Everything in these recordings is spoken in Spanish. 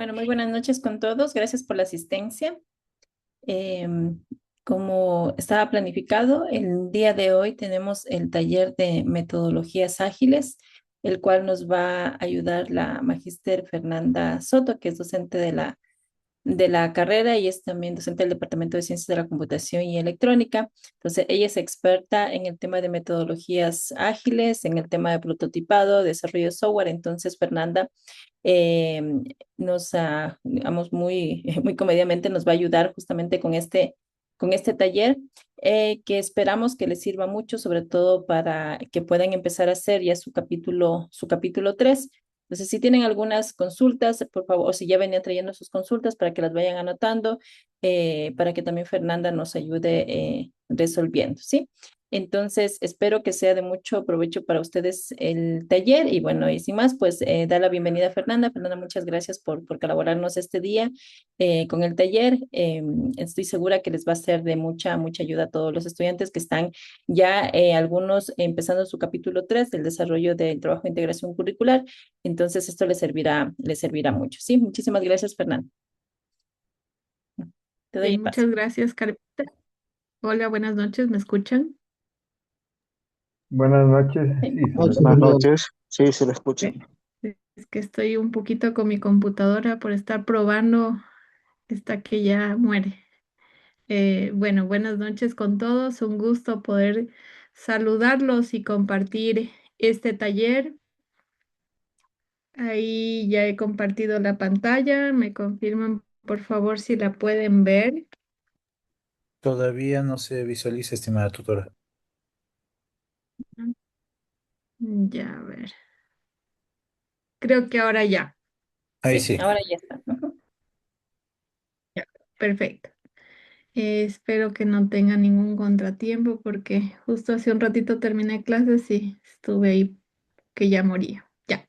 Bueno, muy buenas noches con todos. Gracias por la asistencia. Em, Como estaba planificado, el día de hoy tenemos el taller de metodologías ágiles, el cual nos va a ayudar la magíster Fernanda Soto, que es docente de la carrera y es también docente del Departamento de Ciencias de la Computación y Electrónica. Entonces, ella es experta en el tema de metodologías ágiles, en el tema de prototipado, desarrollo de software. Entonces, Fernanda eh, digamos, muy comedidamente nos va a ayudar justamente con este taller que esperamos que les sirva mucho, sobre todo para que puedan empezar a hacer ya su capítulo 3. Entonces, si tienen algunas consultas, por favor, o si ya venían trayendo sus consultas para que las vayan anotando, para que también Fernanda nos ayude resolviendo, ¿sí? Entonces, espero que sea de mucho provecho para ustedes el taller y bueno, y sin más, pues da la bienvenida a Fernanda. Fernanda, muchas gracias por colaborarnos este día con el taller. Estoy segura que les va a ser de mucha ayuda a todos los estudiantes que están ya algunos empezando su capítulo 3 del desarrollo del trabajo de integración curricular. Entonces, esto les servirá mucho. Sí, muchísimas gracias, Fernanda. Te doy el paso. Muchas gracias, Carpita. Hola, buenas noches, ¿me escuchan? Buenas noches, Sí. sí, se le Buenas escucha. noches. Sí, se le escucha. Eh, Es que estoy un poquito con mi computadora por estar probando esta que ya muere. Bueno, buenas noches con todos. Un gusto poder saludarlos y compartir este taller. Ahí ya he compartido la pantalla. Me confirman, por favor, si la pueden ver. Todavía no se visualiza, estimada tutora. Ya, a ver. Creo que ahora ya. Ahí Sí, sí. ahora ya está. Ujú. Ya, perfecto. Espero que no tenga ningún contratiempo porque justo hace un ratito terminé clases y estuve ahí que ya moría. Ya.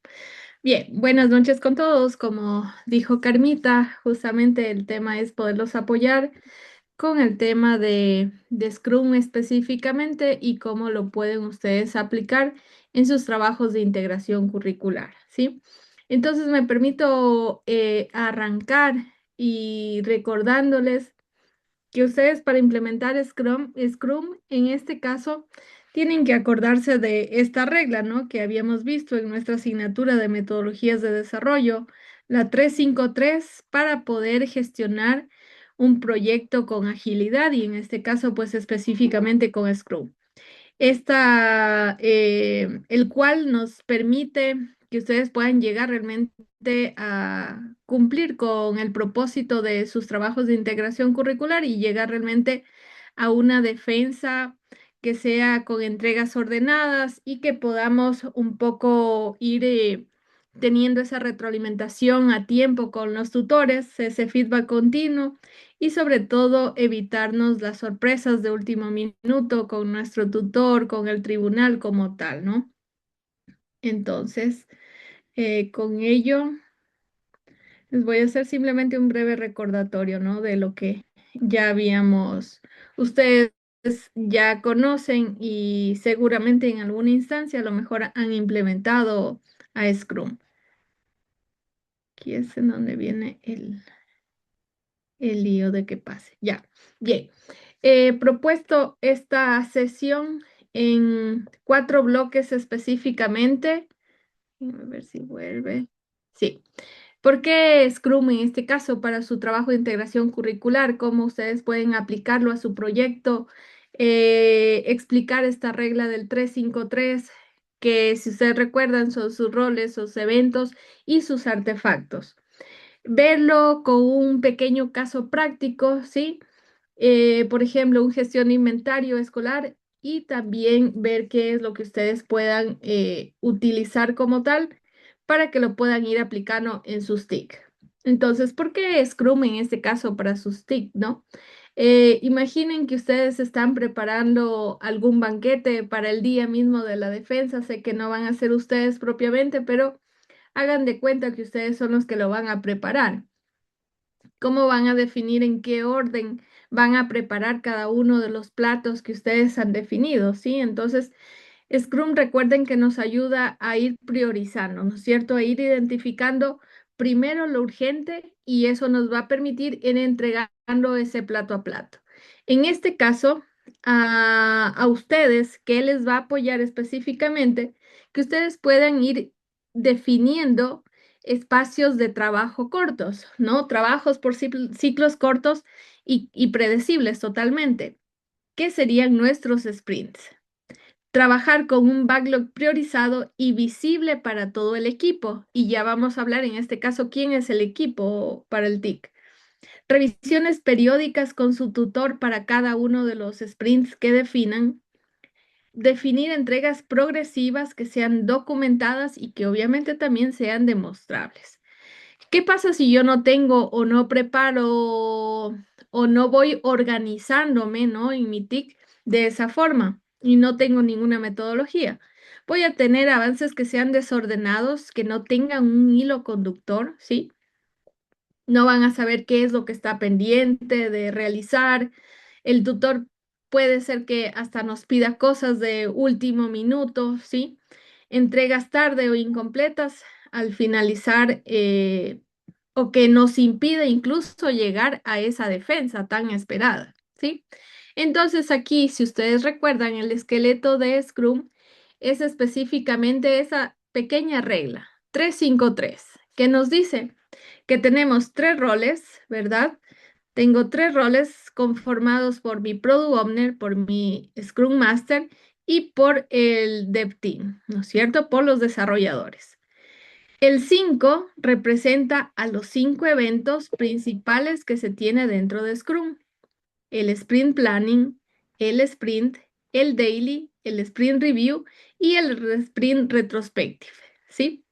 Bien, buenas noches con todos. Como dijo Carmita, justamente el tema es poderlos apoyar con el tema de Scrum específicamente y cómo lo pueden ustedes aplicar en sus trabajos de integración curricular, ¿sí? Entonces me permito arrancar y recordándoles que ustedes para implementar Scrum en este caso tienen que acordarse de esta regla, ¿no? Que habíamos visto en nuestra asignatura de metodologías de desarrollo, la 353, para poder gestionar un proyecto con agilidad y en este caso, pues específicamente con Scrum el cual nos permite que ustedes puedan llegar realmente a cumplir con el propósito de sus trabajos de integración curricular y llegar realmente a una defensa que sea con entregas ordenadas y que podamos un poco ir teniendo esa retroalimentación a tiempo con los tutores, ese feedback continuo y sobre todo evitarnos las sorpresas de último minuto con nuestro tutor, con el tribunal como tal, ¿no? Entonces, con ello, les voy a hacer simplemente un breve recordatorio, ¿no? De lo que ya habíamos, ustedes ya conocen y seguramente en alguna instancia a lo mejor han implementado a Scrum. Aquí es en donde viene el lío de que pase. Ya, bien. He propuesto esta sesión en 4 bloques específicamente. A ver si vuelve. Sí. ¿Por qué Scrum en este caso para su trabajo de integración curricular? ¿Cómo ustedes pueden aplicarlo a su proyecto? Explicar esta regla del 353, que si ustedes recuerdan son sus roles, sus eventos y sus artefactos. Verlo con un pequeño caso práctico, ¿sí? Por ejemplo, un gestión de inventario escolar y también ver qué es lo que ustedes puedan utilizar como tal para que lo puedan ir aplicando en sus TIC. Entonces, ¿por qué Scrum en este caso para sus TIC, no? Imaginen que ustedes están preparando algún banquete para el día mismo de la defensa. Sé que no van a ser ustedes propiamente, pero hagan de cuenta que ustedes son los que lo van a preparar. ¿Cómo van a definir en qué orden van a preparar cada uno de los platos que ustedes han definido? ¿Sí? Entonces, Scrum, recuerden que nos ayuda a ir priorizando, ¿no es cierto? A ir identificando primero lo urgente y eso nos va a permitir ir entregando ese plato a plato. En este caso, a ustedes, ¿qué les va a apoyar específicamente? Que ustedes puedan ir definiendo espacios de trabajo cortos, ¿no? Trabajos por ciclos cortos y predecibles totalmente. ¿Qué serían nuestros sprints? Trabajar con un backlog priorizado y visible para todo el equipo. Y ya vamos a hablar en este caso quién es el equipo para el TIC. Revisiones periódicas con su tutor para cada uno de los sprints que definan. Definir entregas progresivas que sean documentadas y que obviamente también sean demostrables. ¿Qué pasa si yo no tengo o no preparo o no voy organizándome, ¿no? En mi TIC de esa forma y no tengo ninguna metodología. Voy a tener avances que sean desordenados, que no tengan un hilo conductor, ¿sí? No van a saber qué es lo que está pendiente de realizar. El tutor puede ser que hasta nos pida cosas de último minuto, ¿sí? Entregas tarde o incompletas al finalizar o que nos impide incluso llegar a esa defensa tan esperada, ¿sí? Entonces aquí, si ustedes recuerdan, el esqueleto de Scrum es específicamente esa pequeña regla, 353, que nos dice que tenemos tres roles, ¿verdad? Tengo tres roles conformados por mi Product Owner, por mi Scrum Master y por el Dev Team, ¿no es cierto? Por los desarrolladores. El 5 representa a los 5 eventos principales que se tiene dentro de Scrum. El Sprint Planning, el Sprint, el Daily, el Sprint Review y el Sprint Retrospective, ¿sí?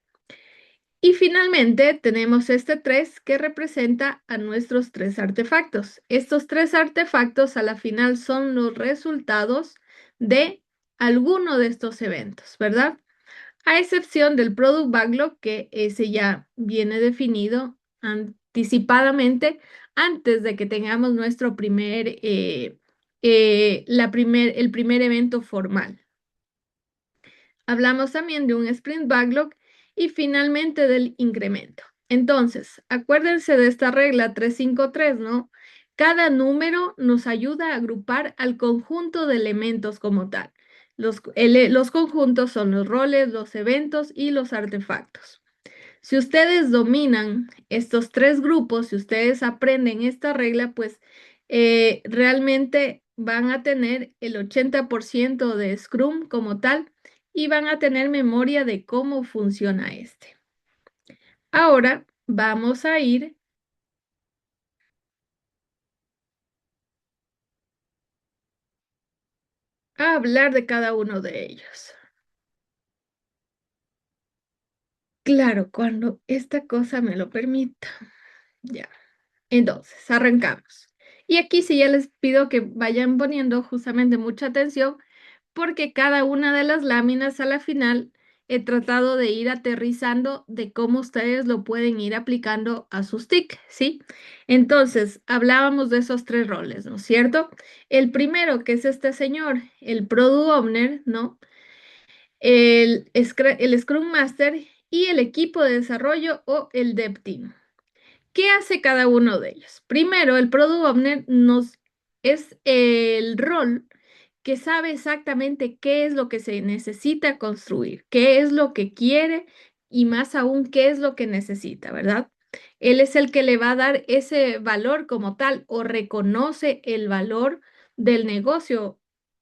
Y finalmente tenemos este 3 que representa a nuestros tres artefactos. Estos tres artefactos a la final son los resultados de alguno de estos eventos, ¿verdad? A excepción del Product Backlog, que ese ya viene definido anticipadamente antes de que tengamos nuestro el primer evento formal. Hablamos también de un Sprint Backlog y finalmente del incremento. Entonces, acuérdense de esta regla 353, ¿no? Cada número nos ayuda a agrupar al conjunto de elementos como tal. Los conjuntos son los roles, los eventos y los artefactos. Si ustedes dominan estos tres grupos, si ustedes aprenden esta regla, pues realmente van a tener el 80% de Scrum como tal y van a tener memoria de cómo funciona este. Ahora vamos a ir a hablar de cada uno de ellos. Claro, cuando esta cosa me lo permita. Ya. Entonces, arrancamos. Y aquí sí ya les pido que vayan poniendo justamente mucha atención porque cada una de las láminas a la final he tratado de ir aterrizando de cómo ustedes lo pueden ir aplicando a sus TIC, ¿sí? Entonces, hablábamos de esos tres roles, ¿no es cierto? El primero, que es este señor, el Product Owner, ¿no? El Scrum Master y el equipo de desarrollo o el Dev Team. ¿Qué hace cada uno de ellos? Primero, el Product Owner es el rol que sabe exactamente qué es lo que se necesita construir, qué es lo que quiere y más aún qué es lo que necesita, ¿verdad? Él es el que le va a dar ese valor como tal o reconoce el valor del negocio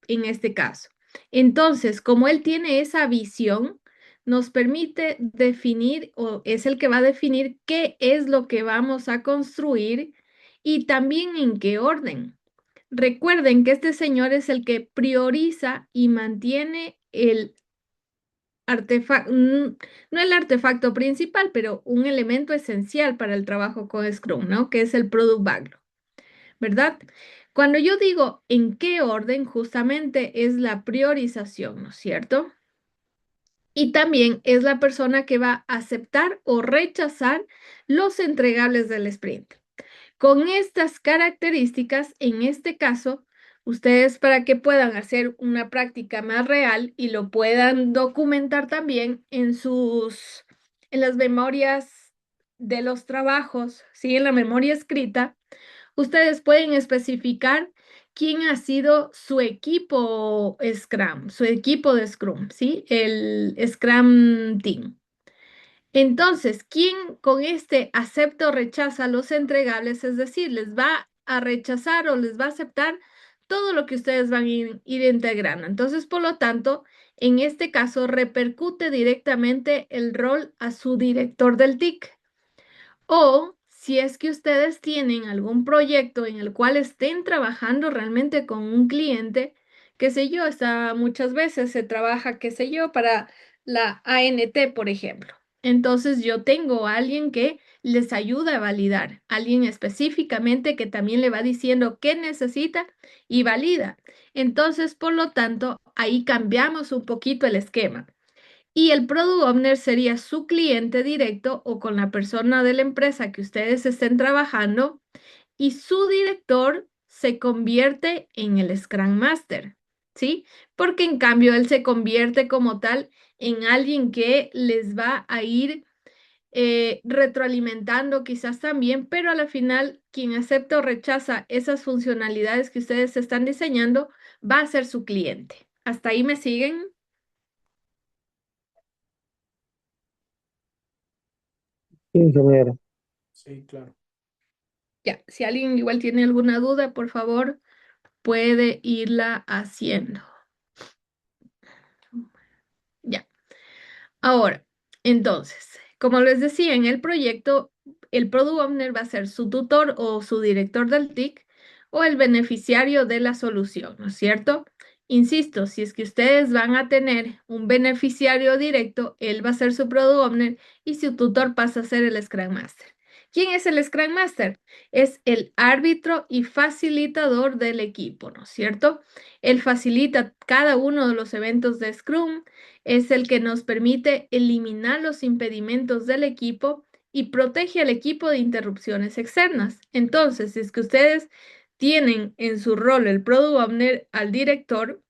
en este caso. Entonces, como él tiene esa visión, nos permite definir o es el que va a definir qué es lo que vamos a construir y también en qué orden. Recuerden que este señor es el que prioriza y mantiene el artefacto, no el artefacto principal, pero un elemento esencial para el trabajo con Scrum, ¿no? Que es el Product Backlog, ¿verdad? Cuando yo digo en qué orden, justamente es la priorización, ¿no es cierto? Y también es la persona que va a aceptar o rechazar los entregables del sprint. Con estas características, en este caso, ustedes para que puedan hacer una práctica más real y lo puedan documentar también en las memorias de los trabajos, ¿sí? En la memoria escrita, ustedes pueden especificar quién ha sido su equipo Scrum, su equipo de Scrum, ¿sí? El Scrum Team. Entonces, ¿quién con este acepta o rechaza los entregables? Es decir, les va a rechazar o les va a aceptar todo lo que ustedes van a ir integrando. Entonces, por lo tanto, en este caso repercute directamente el rol a su director del TIC. O si es que ustedes tienen algún proyecto en el cual estén trabajando realmente con un cliente, qué sé yo, muchas veces se trabaja, qué sé yo, para la ANT, por ejemplo. Entonces yo tengo a alguien que les ayuda a validar, alguien específicamente que también le va diciendo qué necesita y valida. Entonces, por lo tanto, ahí cambiamos un poquito el esquema. Y el Product Owner sería su cliente directo o con la persona de la empresa que ustedes estén trabajando y su director se convierte en el Scrum Master, ¿sí? Porque en cambio él se convierte como tal en alguien que les va a ir retroalimentando quizás también, pero a la final quien acepta o rechaza esas funcionalidades que ustedes están diseñando va a ser su cliente. ¿Hasta ahí me siguen? Sí, ingeniero. Sí, claro. Ya, si alguien igual tiene alguna duda, por favor, puede irla haciendo. Ya. Ahora, entonces, como les decía, en el proyecto, el Product Owner va a ser su tutor o su director del TIC o el beneficiario de la solución, ¿no es cierto? Insisto, si es que ustedes van a tener un beneficiario directo, él va a ser su Product Owner y su tutor pasa a ser el Scrum Master. ¿Quién es el Scrum Master? Es el árbitro y facilitador del equipo, ¿no es cierto? Él facilita cada uno de los eventos de Scrum, es el que nos permite eliminar los impedimentos del equipo y protege al equipo de interrupciones externas. Entonces, si es que ustedes tienen en su rol el Product Owner al director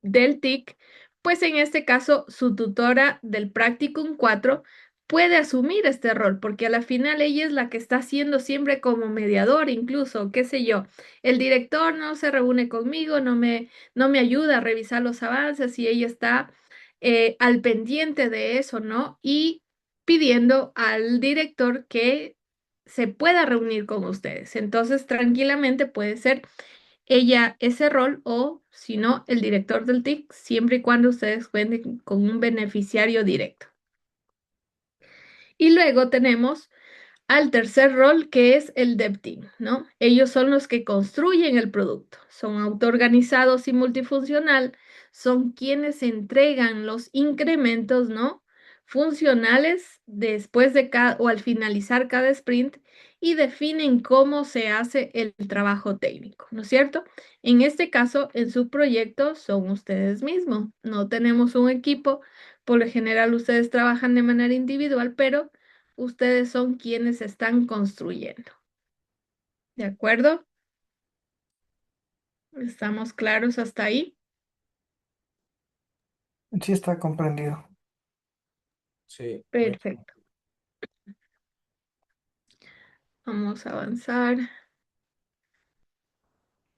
del TIC, pues en este caso su tutora del Practicum 4 puede asumir este rol, porque a la final ella es la que está haciendo siempre como mediador, incluso, qué sé yo, el director no se reúne conmigo, no me ayuda a revisar los avances y ella está al pendiente de eso, ¿no? Y pidiendo al director que se pueda reunir con ustedes. Entonces, tranquilamente puede ser ella ese rol o, si no, el director del TIC, siempre y cuando ustedes cuenten con un beneficiario directo. Y luego tenemos al tercer rol, que es el Dev Team, ¿no? Ellos son los que construyen el producto, son autoorganizados y multifuncional, son quienes entregan los incrementos, ¿no? Funcionales después de cada o al finalizar cada sprint y definen cómo se hace el trabajo técnico, ¿no es cierto? En este caso, en su proyecto son ustedes mismos, no tenemos un equipo, por lo general ustedes trabajan de manera individual, pero ustedes son quienes están construyendo. ¿De acuerdo? ¿Estamos claros hasta ahí? Sí está comprendido. Sí, muy bien. Perfecto. Vamos a avanzar.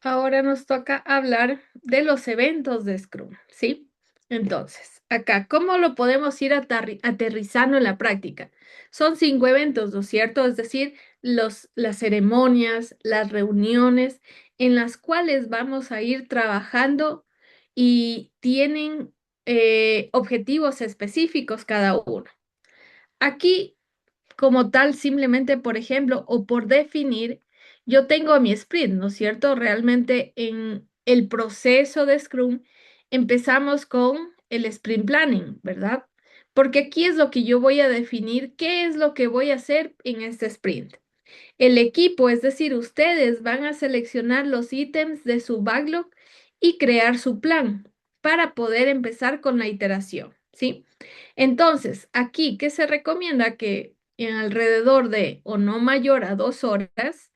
Ahora nos toca hablar de los eventos de Scrum, ¿sí? Entonces, acá, ¿cómo lo podemos ir aterrizando en la práctica? Son 5 eventos, ¿no es cierto? Es decir, las ceremonias, las reuniones en las cuales vamos a ir trabajando y tienen objetivos específicos cada uno. Aquí como tal, simplemente, por ejemplo, o por definir, yo tengo mi sprint, ¿no es cierto? Realmente en el proceso de Scrum empezamos con el sprint planning, ¿verdad? Porque aquí es lo que yo voy a definir, qué es lo que voy a hacer en este sprint. El equipo, es decir, ustedes van a seleccionar los ítems de su backlog y crear su plan para poder empezar con la iteración, ¿sí? Entonces, aquí, ¿qué se recomienda? Que en alrededor de o no mayor a 2 horas,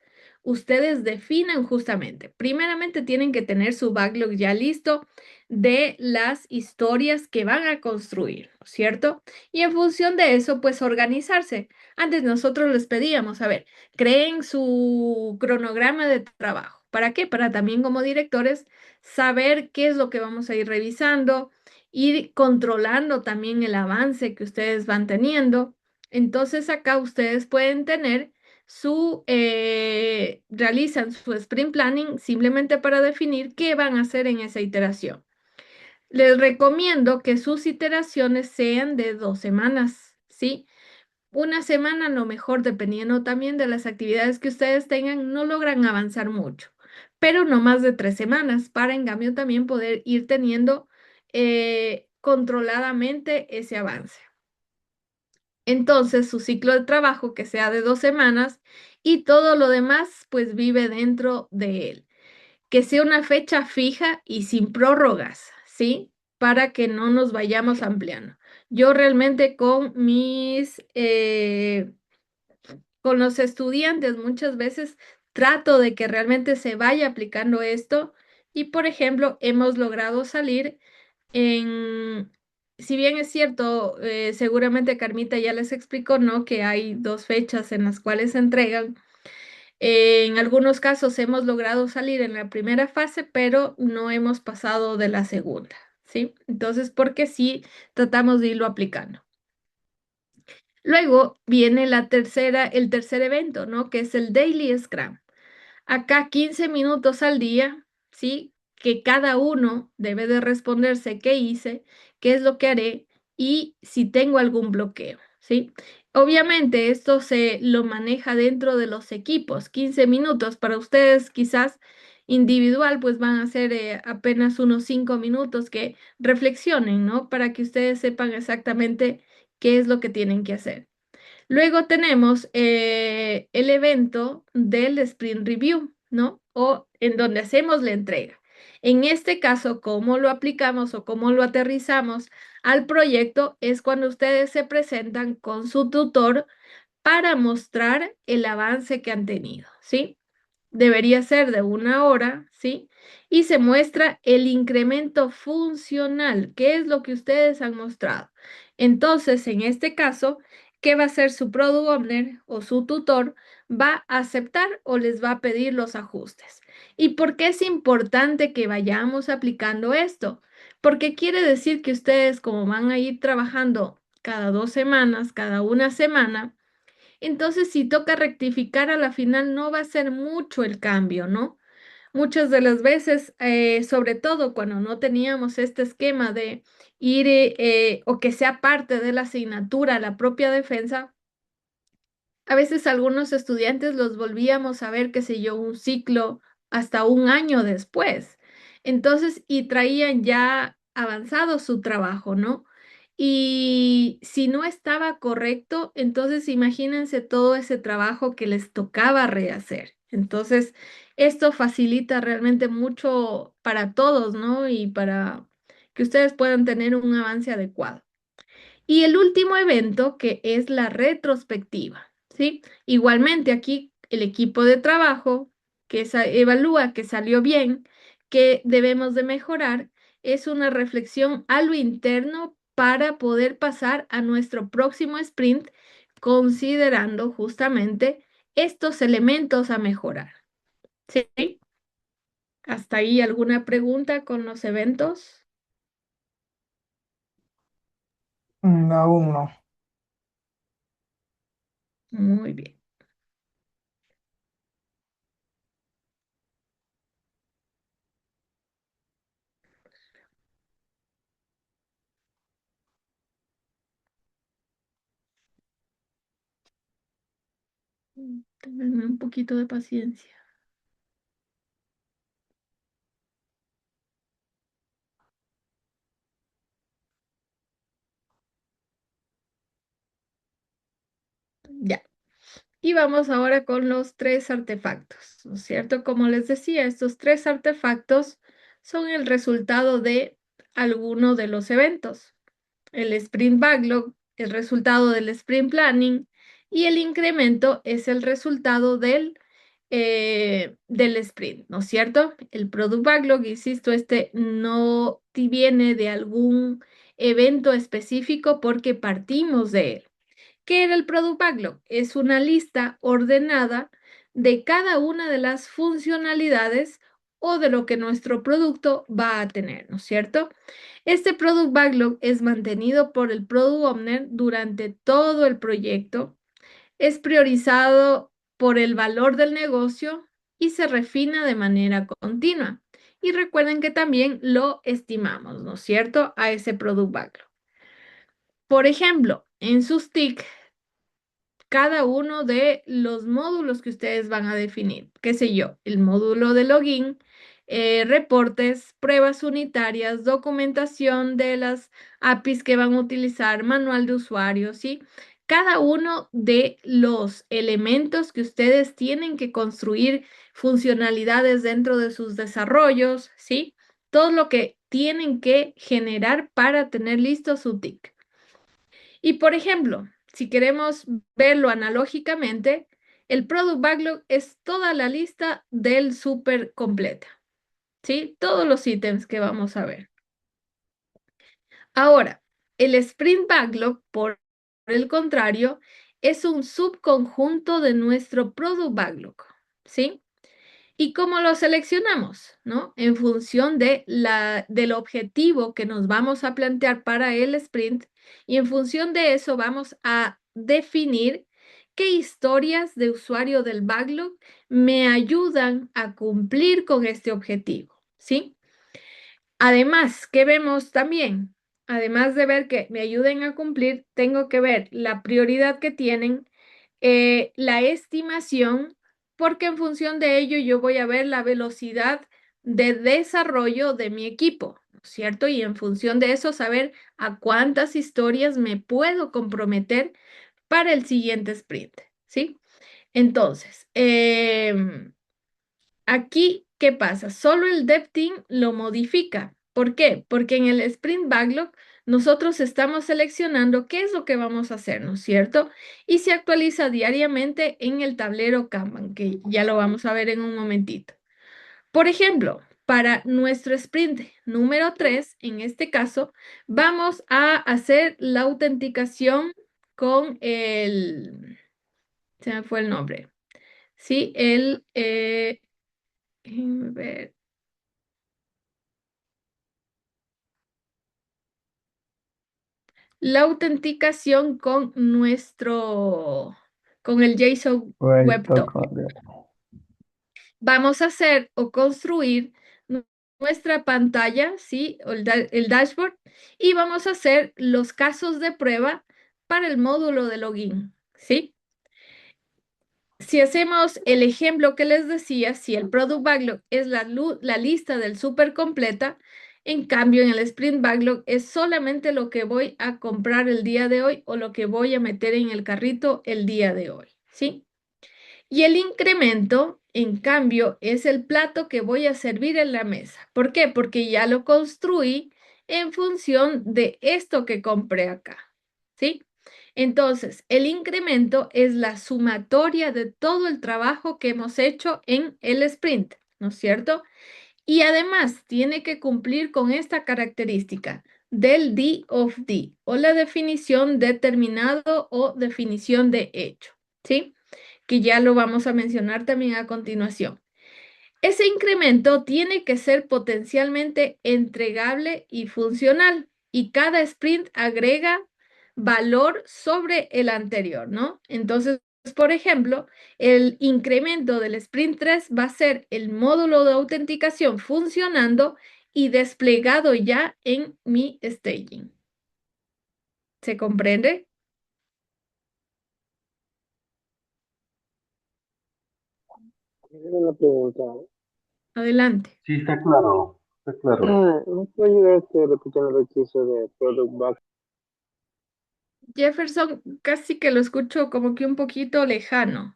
ustedes definan justamente. Primeramente tienen que tener su backlog ya listo de las historias que van a construir, ¿no es cierto? Y en función de eso, pues organizarse. Antes nosotros les pedíamos, a ver, creen su cronograma de trabajo. ¿Para qué? Para también como directores saber qué es lo que vamos a ir revisando, ir controlando también el avance que ustedes van teniendo. Entonces acá ustedes pueden tener realizan su sprint planning simplemente para definir qué van a hacer en esa iteración. Les recomiendo que sus iteraciones sean de 2 semanas, ¿sí? Una semana, a lo mejor, dependiendo también de las actividades que ustedes tengan, no logran avanzar mucho, pero no más de 3 semanas para, en cambio, también poder ir teniendo controladamente ese avance. Entonces, su ciclo de trabajo que sea de 2 semanas y todo lo demás, pues vive dentro de él. Que sea una fecha fija y sin prórrogas, ¿sí? Para que no nos vayamos ampliando. Yo realmente con los estudiantes muchas veces trato de que realmente se vaya aplicando esto y, por ejemplo, hemos logrado salir si bien es cierto, seguramente Carmita ya les explicó, ¿no? Que hay 2 fechas en las cuales se entregan. En algunos casos hemos logrado salir en la primera fase, pero no hemos pasado de la segunda, ¿sí? Entonces, porque sí tratamos de irlo aplicando. Luego viene el tercer evento, ¿no? Que es el Daily Scrum. Acá 15 minutos al día, ¿sí? Que cada uno debe de responderse qué hice, qué es lo que haré y si tengo algún bloqueo, ¿sí? Obviamente esto se lo maneja dentro de los equipos. 15 minutos para ustedes quizás individual, pues van a ser apenas unos 5 minutos que reflexionen, ¿no? Para que ustedes sepan exactamente qué es lo que tienen que hacer. Luego tenemos el evento del Sprint Review, ¿no? O en donde hacemos la entrega. En este caso, cómo lo aplicamos o cómo lo aterrizamos al proyecto es cuando ustedes se presentan con su tutor para mostrar el avance que han tenido, ¿sí? Debería ser de 1 hora, ¿sí? Y se muestra el incremento funcional, que es lo que ustedes han mostrado. Entonces, en este caso, ¿qué va a hacer su Product Owner o su tutor? Va a aceptar o les va a pedir los ajustes. ¿Y por qué es importante que vayamos aplicando esto? Porque quiere decir que ustedes, como van a ir trabajando cada 2 semanas, cada una semana, entonces, si toca rectificar a la final, no va a ser mucho el cambio, ¿no? Muchas de las veces, sobre todo cuando no teníamos este esquema de ir o que sea parte de la asignatura, la propia defensa, a veces algunos estudiantes los volvíamos a ver, qué sé yo, un ciclo hasta un año después. Entonces, y traían ya avanzado su trabajo, ¿no? Y si no estaba correcto, entonces imagínense todo ese trabajo que les tocaba rehacer. Entonces, esto facilita realmente mucho para todos, ¿no? Y para que ustedes puedan tener un avance adecuado. Y el último evento, que es la retrospectiva, ¿sí? Igualmente aquí el equipo de trabajo que evalúa que salió bien, que debemos de mejorar, es una reflexión a lo interno para poder pasar a nuestro próximo sprint considerando justamente estos elementos a mejorar, ¿sí? ¿Hasta ahí alguna pregunta con los eventos? Aún no. Muy bien. Ténganme un poquito de paciencia. Ya. Y vamos ahora con los 3 artefactos, ¿no es cierto? Como les decía, estos 3 artefactos son el resultado de alguno de los eventos. El Sprint Backlog, el resultado del Sprint Planning y el incremento es el resultado del del sprint, ¿no es cierto? El Product Backlog, insisto, este no viene de algún evento específico porque partimos de él. ¿Qué era el Product Backlog? Es una lista ordenada de cada una de las funcionalidades o de lo que nuestro producto va a tener, ¿no es cierto? Este Product Backlog es mantenido por el Product Owner durante todo el proyecto, es priorizado por el valor del negocio y se refina de manera continua. Y recuerden que también lo estimamos, ¿no es cierto?, a ese Product Backlog. Por ejemplo, en sus TIC cada uno de los módulos que ustedes van a definir. Qué sé yo, el módulo de login, reportes, pruebas unitarias, documentación de las APIs que van a utilizar, manual de usuario, ¿sí? Cada uno de los elementos que ustedes tienen que construir funcionalidades dentro de sus desarrollos, ¿sí? Todo lo que tienen que generar para tener listo su TIC. Y por ejemplo, si queremos verlo analógicamente, el Product Backlog es toda la lista del súper completa, ¿sí? Todos los ítems que vamos a ver. Ahora, el Sprint Backlog, por el contrario, es un subconjunto de nuestro Product Backlog, ¿sí? ¿Y cómo lo seleccionamos? ¿No? En función del objetivo que nos vamos a plantear para el sprint y en función de eso vamos a definir qué historias de usuario del backlog me ayudan a cumplir con este objetivo, ¿sí? Además, ¿qué vemos también? Además de ver que me ayuden a cumplir, tengo que ver la prioridad que tienen, la estimación, porque en función de ello yo voy a ver la velocidad de desarrollo de mi equipo, ¿no es cierto? Y en función de eso saber a cuántas historias me puedo comprometer para el siguiente sprint, ¿sí? Entonces, aquí, ¿qué pasa? Solo el Dev Team lo modifica. ¿Por qué? Porque en el Sprint Backlog nosotros estamos seleccionando qué es lo que vamos a hacer, ¿no es cierto? Y se actualiza diariamente en el tablero Kanban, que ya lo vamos a ver en un momentito. Por ejemplo, para nuestro sprint número 3, en este caso, vamos a hacer la autenticación con se me fue el nombre, ¿sí? Déjenme ver. La autenticación con el JSON Web Proyecto Token. Correo. Vamos a hacer o construir nuestra pantalla, ¿sí? O el dashboard, y vamos a hacer los casos de prueba para el módulo de login, ¿sí? Si hacemos el ejemplo que les decía, si el Product Backlog es la lista del súper completa, en cambio en el Sprint Backlog es solamente lo que voy a comprar el día de hoy o lo que voy a meter en el carrito el día de hoy, ¿sí? Y el incremento, en cambio, es el plato que voy a servir en la mesa. ¿Por qué? Porque ya lo construí en función de esto que compré acá, ¿sí? Entonces, el incremento es la sumatoria de todo el trabajo que hemos hecho en el sprint, ¿no es cierto? Y además tiene que cumplir con esta característica del D of D o la definición determinado o definición de hecho, ¿sí? Que ya lo vamos a mencionar también a continuación. Ese incremento tiene que ser potencialmente entregable y funcional y cada sprint agrega valor sobre el anterior, ¿no? Entonces, por ejemplo, el incremento del sprint 3 va a ser el módulo de autenticación funcionando y desplegado ya en mi staging. ¿Se comprende? Tengo una pregunta. Adelante. Sí, está claro, está claro. ¿Me puede ayudar repitiendo el hechizo de Product Back? Jefferson, casi que lo escucho como que un poquito lejano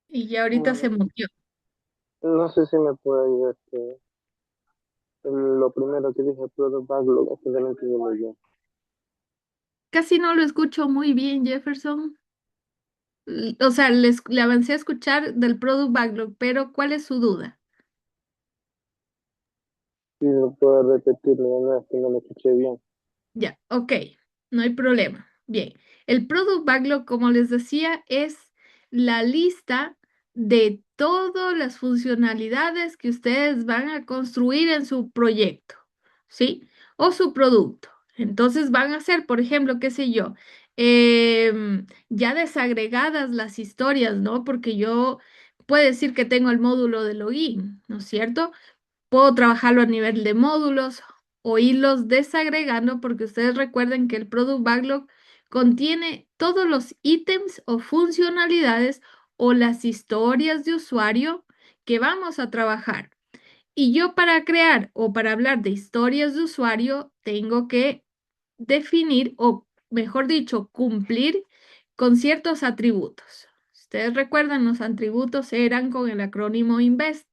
y ya ahorita se Mm, murió. No sé si me puede ayudar. Lo primero que dije, Product Backlog, simplemente yo. Casi no lo escucho muy bien, Jefferson. O sea, le avancé a escuchar del Product Backlog, pero ¿cuál es su duda? Si no puedo repetirlo, no, es que no lo escuché bien. Ya, ok, no hay problema. Bien, el Product Backlog, como les decía, es la lista de todas las funcionalidades que ustedes van a construir en su proyecto, ¿sí? O su producto. Entonces van a ser, por ejemplo, qué sé yo, ya desagregadas las historias, ¿no? Porque yo puedo decir que tengo el módulo de login, ¿no es cierto? Puedo trabajarlo a nivel de módulos o irlos desagregando porque ustedes recuerden que el Product Backlog contiene todos los ítems o funcionalidades o las historias de usuario que vamos a trabajar. Y yo para crear o para hablar de historias de usuario tengo que definir o, mejor dicho, cumplir con ciertos atributos. Ustedes recuerdan, los atributos eran con el acrónimo INVEST.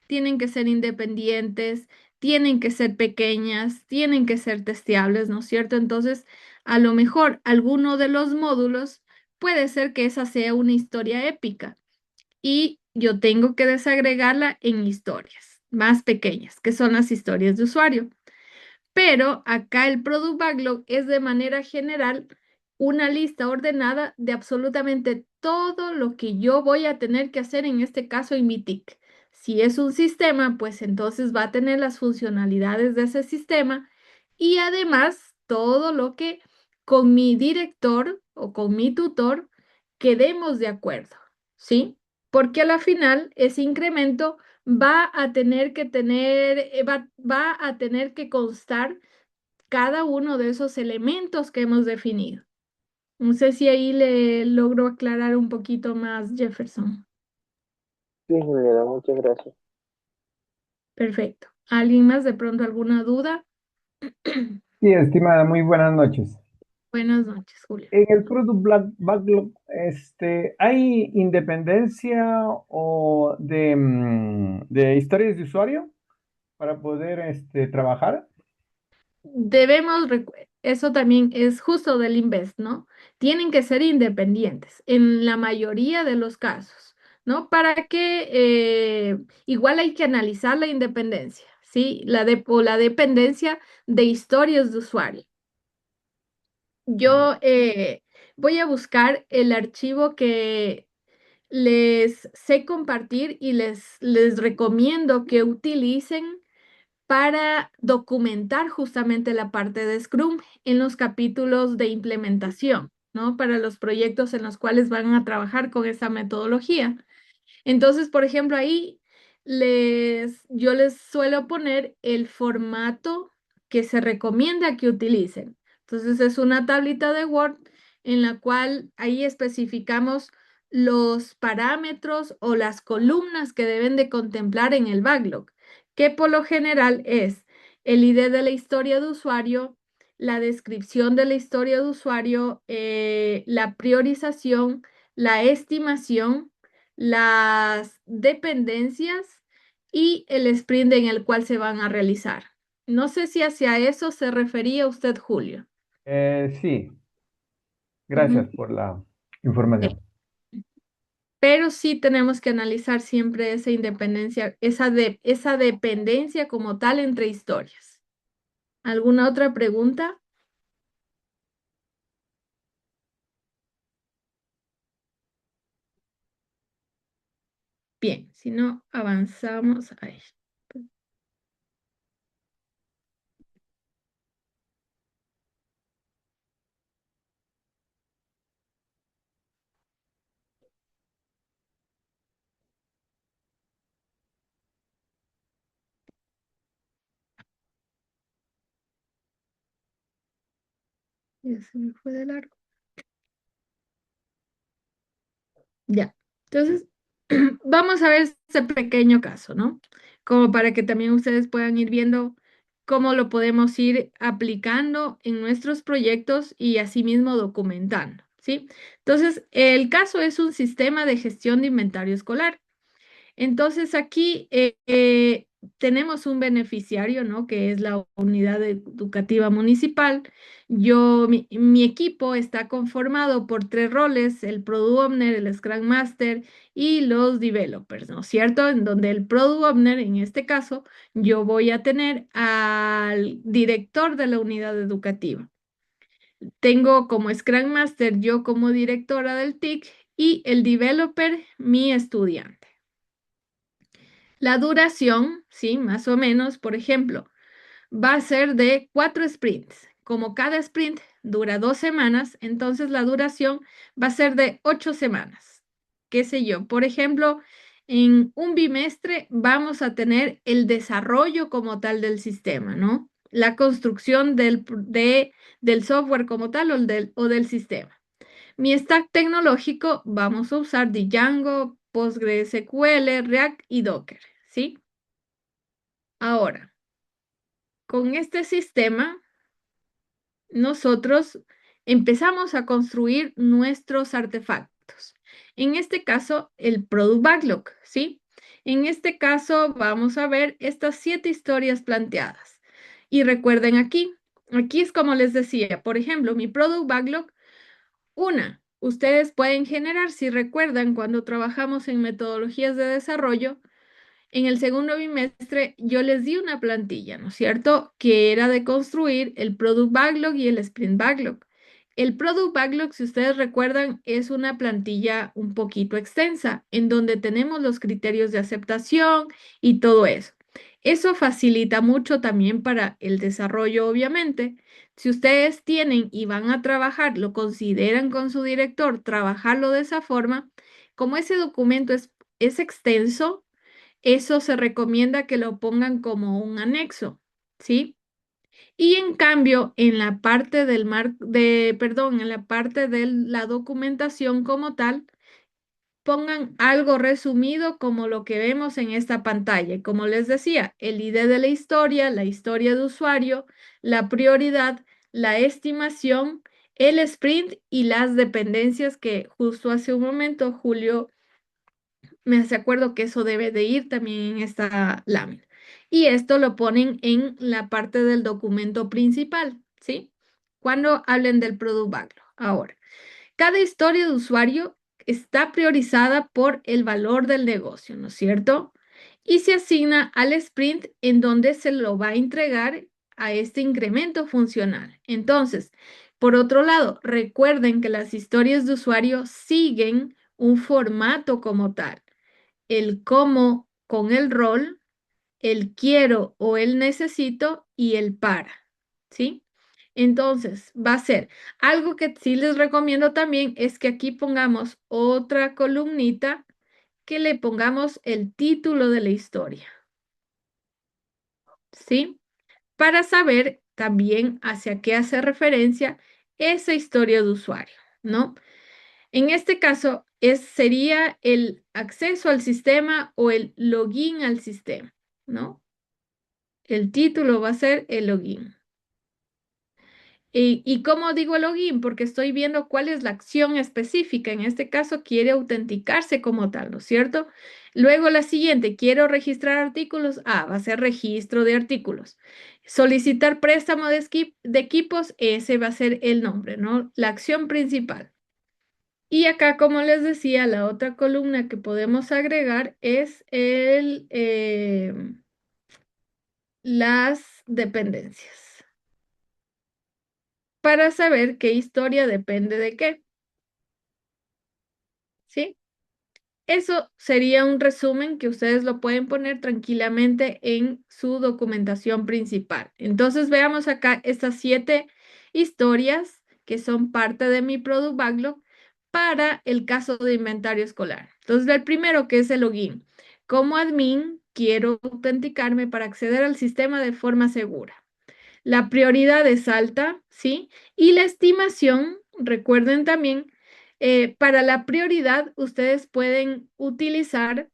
Tienen que ser independientes, tienen que ser pequeñas, tienen que ser testeables, ¿no es cierto? Entonces, a lo mejor alguno de los módulos puede ser que esa sea una historia épica y yo tengo que desagregarla en historias más pequeñas, que son las historias de usuario. Pero acá el Product Backlog es de manera general una lista ordenada de absolutamente todo lo que yo voy a tener que hacer en este caso en mi TIC. Si es un sistema, pues entonces va a tener las funcionalidades de ese sistema y además todo lo que con mi director o con mi tutor quedemos de acuerdo, ¿sí? Porque a la final ese incremento va a tener que tener, va a tener que constar cada uno de esos elementos que hemos definido. No sé si ahí le logro aclarar un poquito más, Jefferson. Sí, ingeniera, muchas gracias. Perfecto. ¿Alguien más de pronto alguna duda? Sí, estimada, muy buenas noches. Buenas noches, Julio. En el Backlog, ¿hay independencia o de historias de usuario para poder trabajar? Eso también es justo del Invest, ¿no? Tienen que ser independientes en la mayoría de los casos, ¿no? Para que igual hay que analizar la independencia, ¿sí? O la dependencia de historias de usuario. Yo voy a buscar el archivo que les sé compartir y les recomiendo que utilicen para documentar justamente la parte de Scrum en los capítulos de implementación, ¿no? Para los proyectos en los cuales van a trabajar con esa metodología. Entonces, por ejemplo, ahí yo les suelo poner el formato que se recomienda que utilicen. Entonces, es una tablita de Word en la cual ahí especificamos los parámetros o las columnas que deben de contemplar en el backlog, que por lo general es el ID de la historia de usuario, la descripción de la historia de usuario, la priorización, la estimación, las dependencias y el sprint en el cual se van a realizar. No sé si hacia eso se refería usted, Julio. Sí, Ujú. gracias por la Sí. información. Pero sí tenemos que analizar siempre esa independencia, esa dependencia como tal entre historias. ¿Alguna otra pregunta? Bien, si no, avanzamos. Ay, ya se me fue de largo. Ya. Entonces, vamos a ver este pequeño caso, ¿no? Como para que también ustedes puedan ir viendo cómo lo podemos ir aplicando en nuestros proyectos y asimismo documentando, ¿sí? Entonces, el caso es un sistema de gestión de inventario escolar. Entonces aquí tenemos un beneficiario, ¿no? Que es la unidad educativa municipal. Mi equipo está conformado por 3 roles: el Product Owner, el Scrum Master y los developers, ¿no es cierto? En donde el Product Owner, en este caso, yo voy a tener al director de la unidad educativa. Tengo como Scrum Master yo como directora del TIC y el developer mi estudiante. La duración, sí, más o menos, por ejemplo, va a ser de 4 sprints. Como cada sprint dura 2 semanas, entonces la duración va a ser de 8 semanas. ¿Qué sé yo? Por ejemplo, en un bimestre vamos a tener el desarrollo como tal del sistema, ¿no? La construcción del software como tal o del sistema. Mi stack tecnológico, vamos a usar Django, PostgreSQL, React y Docker, ¿sí? Ahora, con este sistema, nosotros empezamos a construir nuestros artefactos. En este caso, el Product Backlog, ¿sí? En este caso, vamos a ver estas 7 historias planteadas. Y recuerden aquí es como les decía, por ejemplo, mi Product Backlog, ustedes pueden generar, si recuerdan, cuando trabajamos en metodologías de desarrollo, en el segundo bimestre yo les di una plantilla, ¿no es cierto? Que era de construir el Product Backlog y el Sprint Backlog. El Product Backlog, si ustedes recuerdan, es una plantilla un poquito extensa, en donde tenemos los criterios de aceptación y todo eso. Eso facilita mucho también para el desarrollo, obviamente. Si ustedes tienen y van a trabajar, lo consideran con su director, trabajarlo de esa forma, como ese documento es extenso, eso se recomienda que lo pongan como un anexo, ¿sí? Y en cambio, en la parte en la parte de la documentación como tal, pongan algo resumido como lo que vemos en esta pantalla. Y como les decía, el ID de la historia de usuario, la prioridad, la estimación, el sprint y las dependencias que justo hace un momento Julio me hace acuerdo que eso debe de ir también en esta lámina. Y esto lo ponen en la parte del documento principal, ¿sí? Cuando hablen del Product Backlog. Ahora, cada historia de usuario está priorizada por el valor del negocio, ¿no es cierto? Y se asigna al sprint en donde se lo va a entregar a este incremento funcional. Entonces, por otro lado, recuerden que las historias de usuario siguen un formato como tal: el cómo con el rol, el quiero o el necesito y el para, ¿sí? Entonces, va a ser algo que sí les recomiendo también es que aquí pongamos otra columnita, que le pongamos el título de la historia, ¿sí? Para saber también hacia qué hace referencia esa historia de usuario, ¿no? En este caso, sería el acceso al sistema o el login al sistema, ¿no? El título va a ser el login. ¿Y cómo digo login? Porque estoy viendo cuál es la acción específica. En este caso, quiere autenticarse como tal, ¿no es cierto? Luego la siguiente, quiero registrar artículos. Va a ser registro de artículos. Solicitar préstamo de equipos, ese va a ser el nombre, ¿no? La acción principal. Y acá, como les decía, la otra columna que podemos agregar es las dependencias, para saber qué historia depende de qué, ¿sí? Eso sería un resumen que ustedes lo pueden poner tranquilamente en su documentación principal. Entonces veamos acá estas 7 historias que son parte de mi Product Backlog para el caso de inventario escolar. Entonces, el primero, que es el login. Como admin, quiero autenticarme para acceder al sistema de forma segura. La prioridad es alta, ¿sí? Y la estimación, recuerden también, para la prioridad ustedes pueden utilizar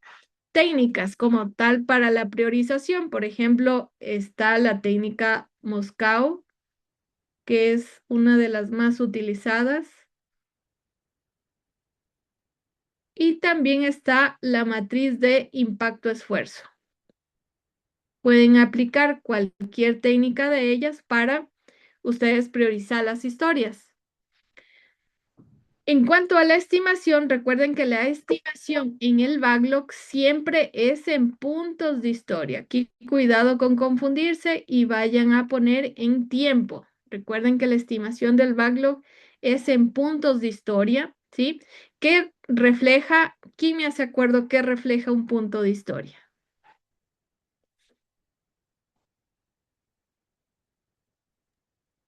técnicas como tal para la priorización. Por ejemplo, está la técnica Moscou, que es una de las más utilizadas. y también está la matriz de impacto-esfuerzo. Pueden aplicar cualquier técnica de ellas para ustedes priorizar las historias. En cuanto a la estimación, recuerden que la estimación en el backlog siempre es en puntos de historia. Aquí cuidado con confundirse y vayan a poner en tiempo. Recuerden que la estimación del backlog es en puntos de historia, ¿sí? ¿Qué refleja? ¿Quién me hace acuerdo qué refleja un punto de historia?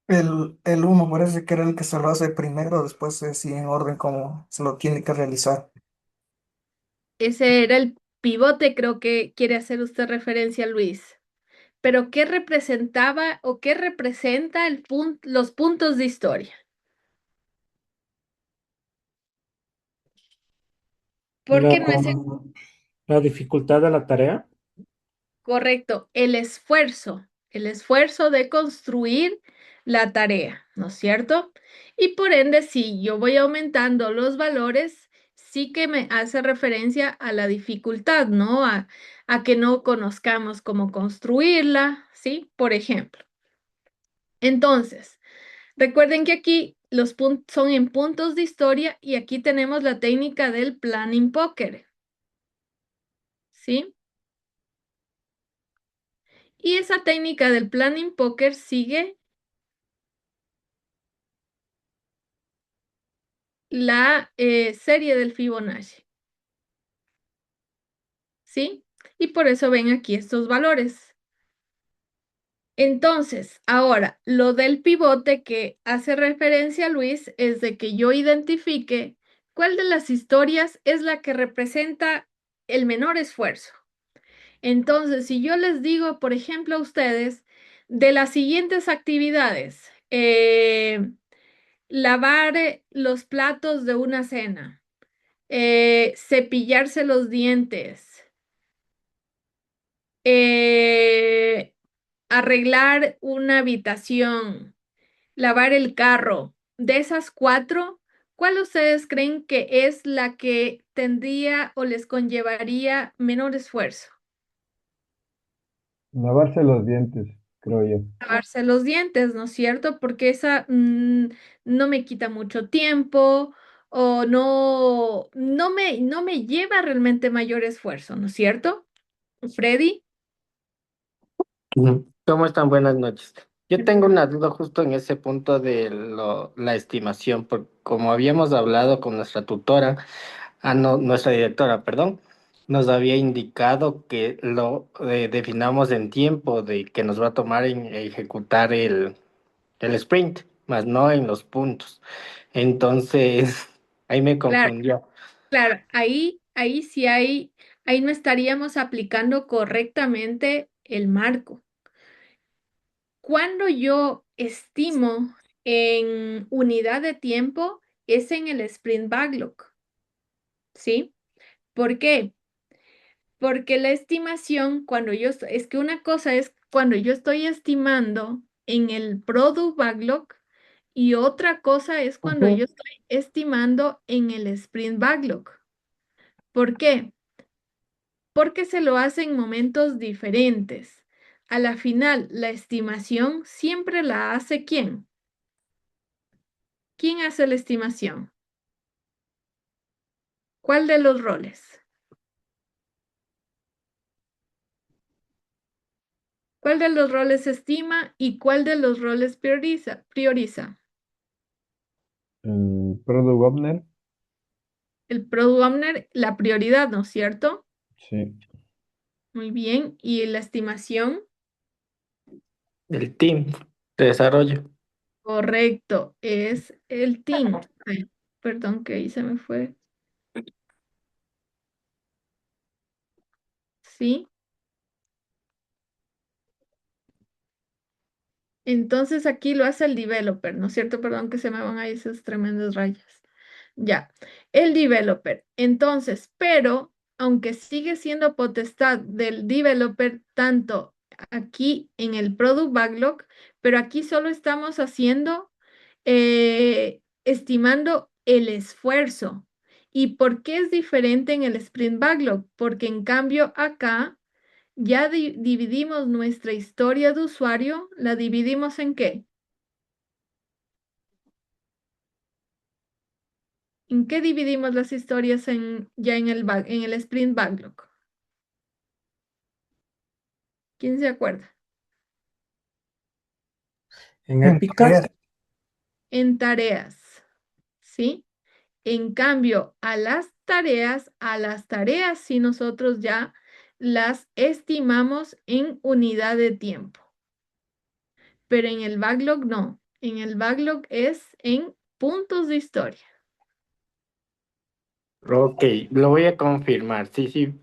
El uno parece que era el que se lo hace primero, después se sigue en orden como se lo tiene que realizar. Ese era el pivote, creo que quiere hacer usted referencia, Luis. Pero ¿qué representaba o qué representa los puntos de historia? La, Porque no es la dificultad de la tarea. correcto, el esfuerzo de construir la tarea, ¿no es cierto? Y por ende, si yo voy aumentando los valores, sí que me hace referencia a la dificultad, ¿no? A que no conozcamos cómo construirla, ¿sí? Por ejemplo. Entonces, recuerden que aquí los puntos son en puntos de historia y aquí tenemos la técnica del planning poker, ¿sí? Y esa técnica del planning poker sigue la serie del Fibonacci, ¿sí? Y por eso ven aquí estos valores. Entonces, ahora, lo del pivote que hace referencia a Luis es de que yo identifique cuál de las historias es la que representa el menor esfuerzo. Entonces, si yo les digo, por ejemplo, a ustedes, de las siguientes actividades, lavar los platos de una cena, cepillarse los dientes, eh, arreglar una habitación, lavar el carro, de esas cuatro, ¿cuál ustedes creen que es la que tendría o les conllevaría menor esfuerzo? Lavarse los dientes, creo yo. Lavarse los dientes, ¿no es cierto? Porque esa no me quita mucho tiempo o no me lleva realmente mayor esfuerzo, ¿no es cierto? Freddy. Ujú. ¿Cómo están? Buenas noches. Yo tengo una duda justo en ese punto de la estimación, porque como habíamos hablado con nuestra tutora, no, nuestra directora, perdón, nos había indicado que lo definamos en tiempo de que nos va a tomar en ejecutar el sprint, más no en los puntos. Entonces, ahí me Claro, confundió. claro, ahí sí ahí no estaríamos aplicando correctamente el marco. Cuando yo estimo en unidad de tiempo, es en el sprint backlog, ¿sí? ¿Por qué? Porque la estimación, es que una cosa es cuando yo estoy estimando en el product backlog y otra cosa es cuando yo Ujú. estoy estimando en el sprint backlog. ¿Por qué? Porque se lo hace en momentos diferentes. A la final, la estimación siempre la hace ¿quién? ¿Quién hace la estimación? ¿Cuál de los roles? ¿Cuál de los roles estima y cuál de los roles prioriza? El Product Owner, El product owner, la prioridad, ¿no es cierto? sí. Muy bien. ¿Y la estimación? El team de desarrollo. Correcto, es el team. Ay, perdón que ahí se me fue. ¿Sí? Entonces aquí lo hace el developer, ¿no es cierto? Perdón que se me van ahí esas tremendas rayas. Ya, el developer. Entonces, pero aunque sigue siendo potestad del developer, tanto aquí en el product backlog, pero aquí solo estamos haciendo, estimando el esfuerzo. ¿Y por qué es diferente en el Sprint Backlog? Porque en cambio acá ya dividimos nuestra historia de usuario, ¿la dividimos en qué? ¿En qué dividimos las historias ya en el Sprint Backlog? ¿Quién se acuerda? En En épica, tareas. En tareas, ¿sí? En cambio, a las tareas sí nosotros ya las estimamos en unidad de tiempo, pero en el backlog no. En el backlog es en puntos de historia. Ok, lo voy a confirmar. Sí, sí.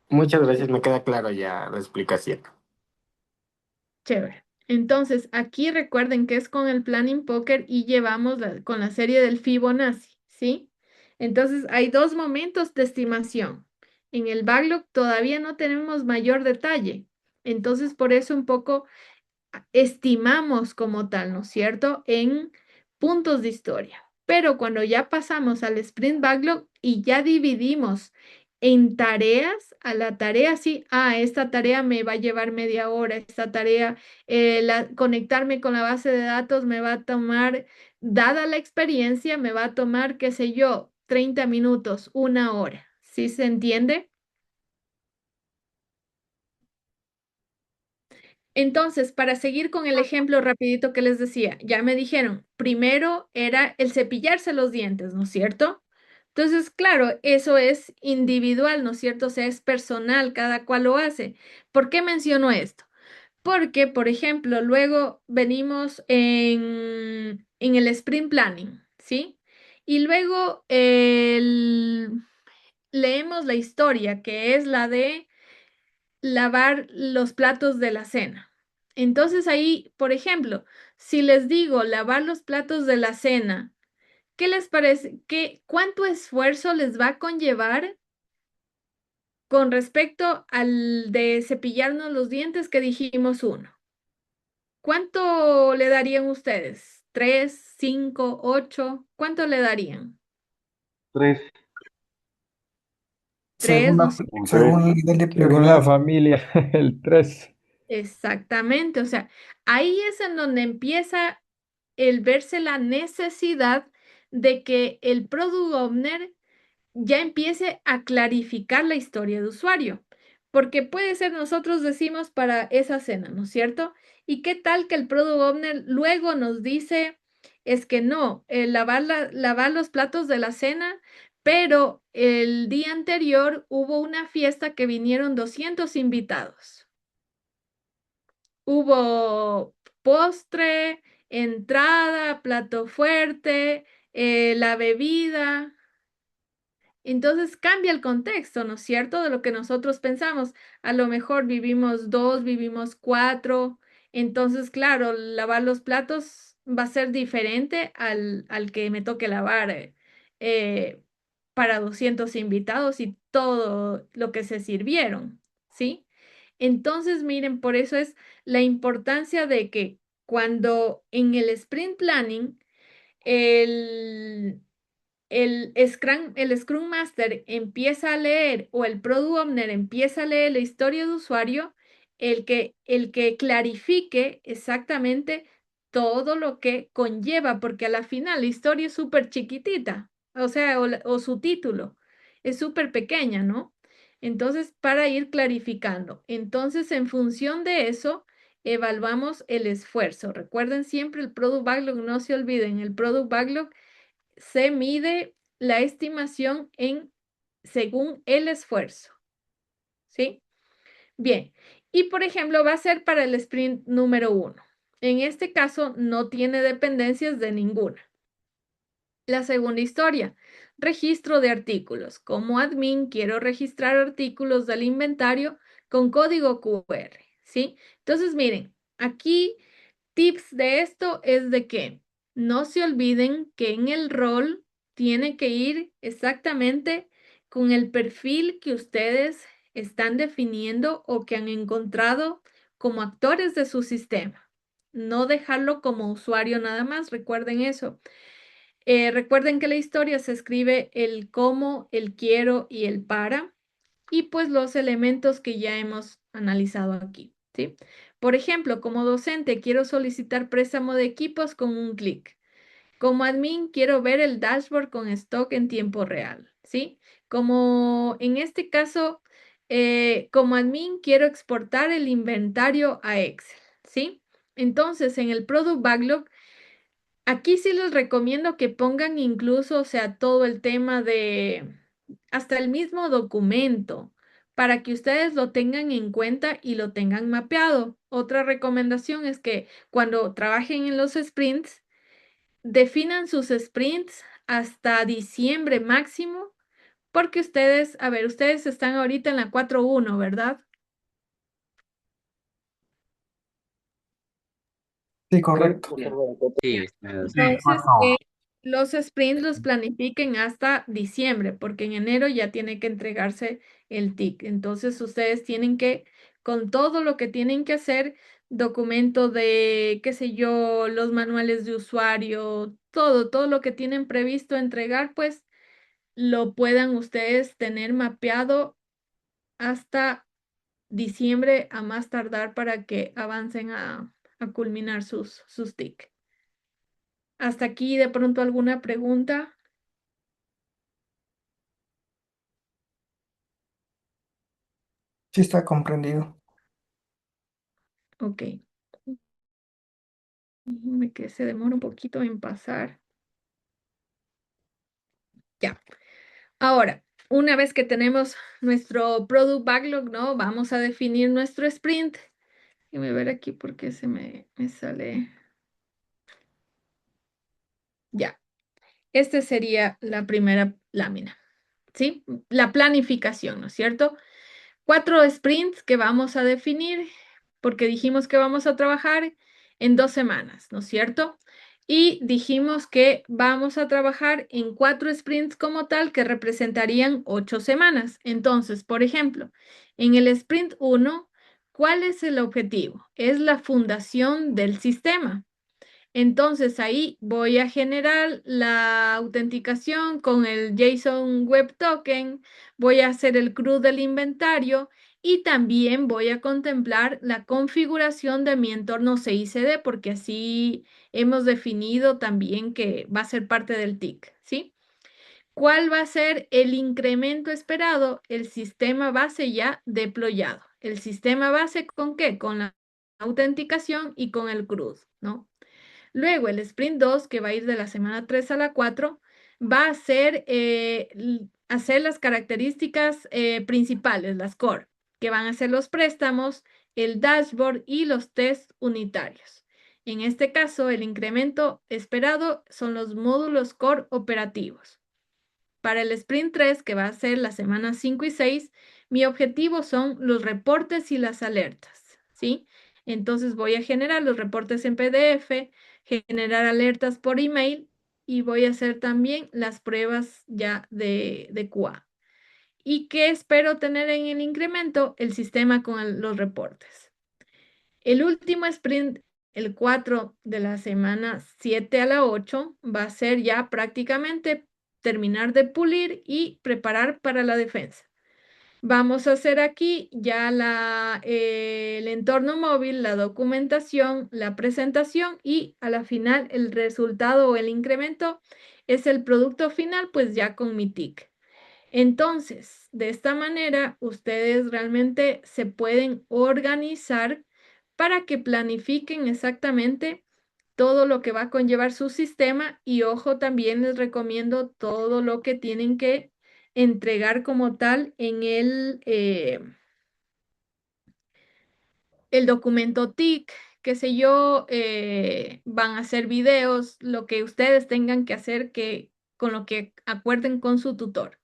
Muchas gracias, me queda claro ya la explicación. Chévere. Entonces, aquí recuerden que es con el Planning Poker y llevamos con la serie del Fibonacci, ¿sí? Entonces, hay dos momentos de estimación. En el backlog todavía no tenemos mayor detalle. Entonces, por eso un poco estimamos como tal, ¿no es cierto? En puntos de historia. Pero cuando ya pasamos al Sprint Backlog y ya dividimos en tareas, a la tarea sí, esta tarea me va a llevar media hora, esta tarea, conectarme con la base de datos me va a tomar, dada la experiencia, me va a tomar, qué sé yo, 30 minutos, una hora. ¿Sí se entiende? Entonces, para seguir con el ejemplo rapidito que les decía, ya me dijeron, primero era el cepillarse los dientes, ¿no es cierto? Entonces, claro, eso es individual, ¿no es cierto? O sea, es personal, cada cual lo hace. ¿Por qué menciono esto? Porque, por ejemplo, luego venimos en el sprint planning, ¿sí? Y luego leemos la historia, que es la de lavar los platos de la cena. Entonces ahí, por ejemplo, si les digo lavar los platos de la cena, ¿qué les parece? ¿Cuánto esfuerzo les va a conllevar con respecto al de cepillarnos los dientes que dijimos uno? ¿Cuánto le darían ustedes? ¿Tres, cinco, ocho? ¿Cuánto le darían? 3, Tres, ¿no? un 3. Según el nivel de Según la prioridad. familia, el 3. Exactamente, o sea, ahí es en donde empieza el verse la necesidad de que el Product Owner ya empiece a clarificar la historia de usuario, porque puede ser nosotros decimos para esa cena, ¿no es cierto? ¿Y qué tal que el Product Owner luego nos dice, es que no, lavar los platos de la cena, pero el día anterior hubo una fiesta que vinieron 200 invitados? Hubo postre, entrada, plato fuerte, la bebida. Entonces cambia el contexto, ¿no es cierto? De lo que nosotros pensamos. A lo mejor vivimos dos, vivimos cuatro. Entonces, claro, lavar los platos va a ser diferente al que me toque lavar eh, para 200 invitados y todo lo que se sirvieron, ¿sí? Entonces, miren, por eso es la importancia de que cuando en el sprint planning, el el Scrum Master empieza a leer o el Product Owner empieza a leer la historia de usuario, el que clarifique exactamente todo lo que conlleva, porque a la final la historia es súper chiquitita, o sea, o su título es súper pequeña, ¿no? Entonces, para ir clarificando. Entonces, en función de eso, evaluamos el esfuerzo. Recuerden siempre el Product Backlog, no se olviden, el Product Backlog se mide la estimación según el esfuerzo, ¿sí? Bien, y por ejemplo va a ser para el sprint número 1. En este caso no tiene dependencias de ninguna. La segunda historia, registro de artículos. Como admin quiero registrar artículos del inventario con código QR, ¿sí? Entonces miren, aquí tips de esto es de que no se olviden que en el rol tiene que ir exactamente con el perfil que ustedes están definiendo o que han encontrado como actores de su sistema. No dejarlo como usuario nada más, recuerden eso. Recuerden que la historia se escribe el cómo, el quiero y el para, y pues los elementos que ya hemos analizado aquí, ¿sí? Por ejemplo, como docente, quiero solicitar préstamo de equipos con un clic. Como admin, quiero ver el dashboard con stock en tiempo real, ¿sí? Como en este caso, como admin, quiero exportar el inventario a Excel, ¿sí? Entonces, en el Product Backlog, aquí sí les recomiendo que pongan incluso, o sea, todo el tema de, hasta el mismo documento, para que ustedes lo tengan en cuenta y lo tengan mapeado. Otra recomendación es que cuando trabajen en los sprints, definan sus sprints hasta diciembre máximo, porque ustedes, a ver, ustedes están ahorita en la 4.1, ¿verdad? Sí, correcto. Sí, Sí, Entonces, correcto. los sprints los planifiquen hasta diciembre, porque en enero ya tiene que entregarse el TIC. Entonces, ustedes tienen que, con todo lo que tienen que hacer, documento de, qué sé yo, los manuales de usuario, todo lo que tienen previsto entregar, pues lo puedan ustedes tener mapeado hasta diciembre a más tardar para que avancen a culminar sus TIC. Hasta aquí de pronto alguna pregunta. Sí está comprendido. Ok. Que se demora un poquito en pasar. Ya. Ahora, una vez que tenemos nuestro Product Backlog, ¿no? Vamos a definir nuestro sprint. Déjame ver aquí porque me sale. Ya. Esta sería la primera lámina, ¿sí? La planificación, ¿no es cierto? 4 sprints que vamos a definir, porque dijimos que vamos a trabajar en 2 semanas, ¿no es cierto? Y dijimos que vamos a trabajar en 4 sprints como tal, que representarían 8 semanas. Entonces, por ejemplo, en el sprint 1, ¿cuál es el objetivo? Es la fundación del sistema. Entonces ahí voy a generar la autenticación con el JSON Web Token, voy a hacer el CRUD del inventario y también voy a contemplar la configuración de mi entorno CICD porque así hemos definido también que va a ser parte del TIC, ¿sí? ¿Cuál va a ser el incremento esperado? El sistema base ya deployado. ¿El sistema base con qué? Con la autenticación y con el CRUD, ¿no? Luego, el sprint 2, que va a ir de la semana 3 a la 4, va a ser hacer las características principales, las core, que van a ser los préstamos, el dashboard y los test unitarios. En este caso, el incremento esperado son los módulos core operativos. Para el sprint 3, que va a ser la semana 5 y 6, mi objetivo son los reportes y las alertas, ¿sí? Entonces voy a generar los reportes en PDF, generar alertas por email y voy a hacer también las pruebas ya de QA. ¿Y qué espero tener en el incremento? El sistema con los reportes. El último sprint, el 4 de la semana 7 a la 8, va a ser ya prácticamente terminar de pulir y preparar para la defensa. Vamos a hacer aquí ya el entorno móvil, la documentación, la presentación y a la final el resultado o el incremento es el producto final, pues ya con mi TIC. Entonces, de esta manera, ustedes realmente se pueden organizar para que planifiquen exactamente todo lo que va a conllevar su sistema y ojo, también les recomiendo todo lo que tienen que entregar como tal en el documento TIC, qué sé yo, van a hacer videos, lo que ustedes tengan que hacer con lo que acuerden con su tutor.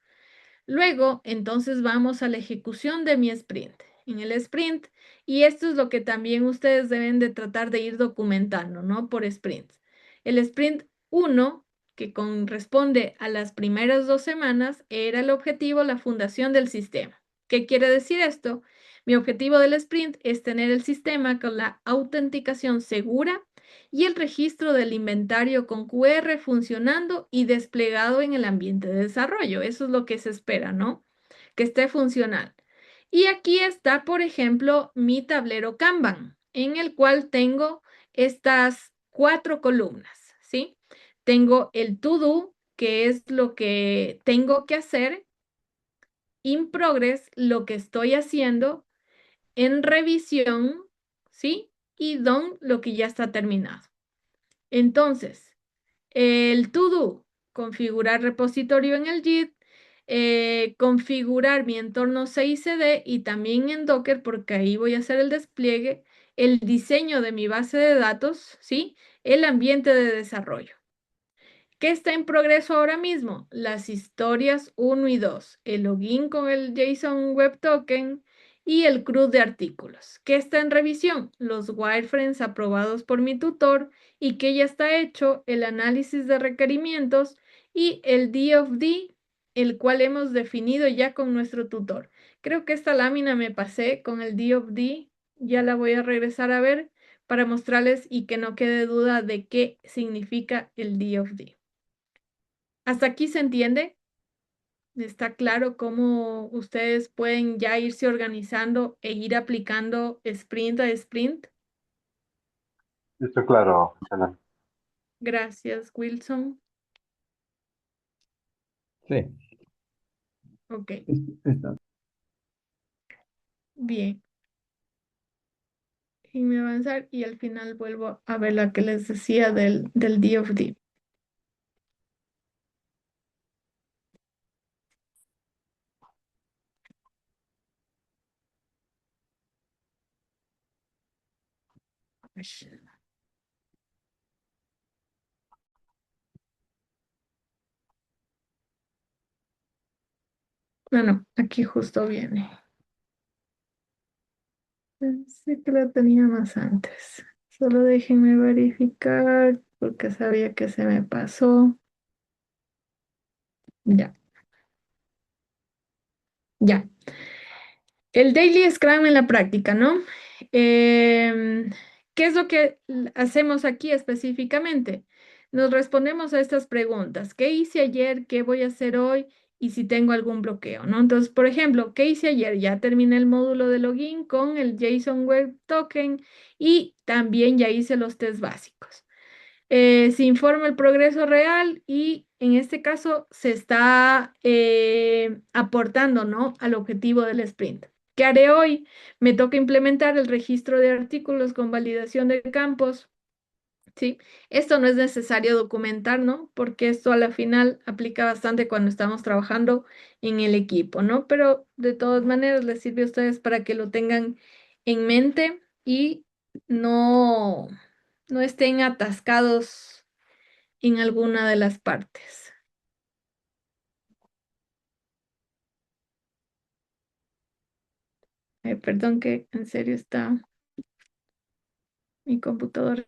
Luego, entonces vamos a la ejecución de mi sprint. En el sprint, y esto es lo que también ustedes deben de tratar de ir documentando, ¿no? Por sprints. El sprint 1, que corresponde a las primeras 2 semanas, era el objetivo, la fundación del sistema. ¿Qué quiere decir esto? Mi objetivo del sprint es tener el sistema con la autenticación segura y el registro del inventario con QR funcionando y desplegado en el ambiente de desarrollo. Eso es lo que se espera, ¿no? Que esté funcional. Y aquí está, por ejemplo, mi tablero Kanban, en el cual tengo estas 4 columnas, ¿sí? Tengo el to do, que es lo que tengo que hacer, in progress, lo que estoy haciendo, en revisión, ¿sí? Y done, lo que ya está terminado. Entonces, el to do, configurar repositorio en el Git, configurar mi entorno CI/CD y también en Docker, porque ahí voy a hacer el despliegue, el diseño de mi base de datos, ¿sí? El ambiente de desarrollo. ¿Qué está en progreso ahora mismo? Las historias 1 y 2, el login con el JSON Web Token y el CRUD de artículos. ¿Qué está en revisión? Los wireframes aprobados por mi tutor y que ya está hecho, el análisis de requerimientos y el D of D, el cual hemos definido ya con nuestro tutor. Creo que esta lámina me pasé con el D of D, ya la voy a regresar a ver para mostrarles y que no quede duda de qué significa el D of D. ¿Hasta aquí se entiende? ¿Está claro cómo ustedes pueden ya irse organizando e ir aplicando sprint a sprint? Está claro, Helen. Gracias, Wilson. Sí. Ok, Está. bien. Déjenme avanzar y al final vuelvo a ver la que les decía del D of D. No, no, aquí justo viene. Pensé que la tenía más antes. Solo déjenme verificar porque sabía que se me pasó. Ya, ya. El Daily Scrum en la práctica, ¿no? ¿Qué es lo que hacemos aquí específicamente? Nos respondemos a estas preguntas. ¿Qué hice ayer? ¿Qué voy a hacer hoy? Y si tengo algún bloqueo, ¿no? Entonces, por ejemplo, ¿qué hice ayer? Ya terminé el módulo de login con el JSON Web Token y también ya hice los test básicos. Se informa el progreso real y en este caso se está aportando, ¿no? Al objetivo del sprint. ¿Qué haré hoy? Me toca implementar el registro de artículos con validación de campos. ¿Sí? Esto no es necesario documentar, ¿no? Porque esto a la final aplica bastante cuando estamos trabajando en el equipo, ¿no? Pero de todas maneras les sirve a ustedes para que lo tengan en mente y no, no estén atascados en alguna de las partes. Perdón que en serio está mi computadora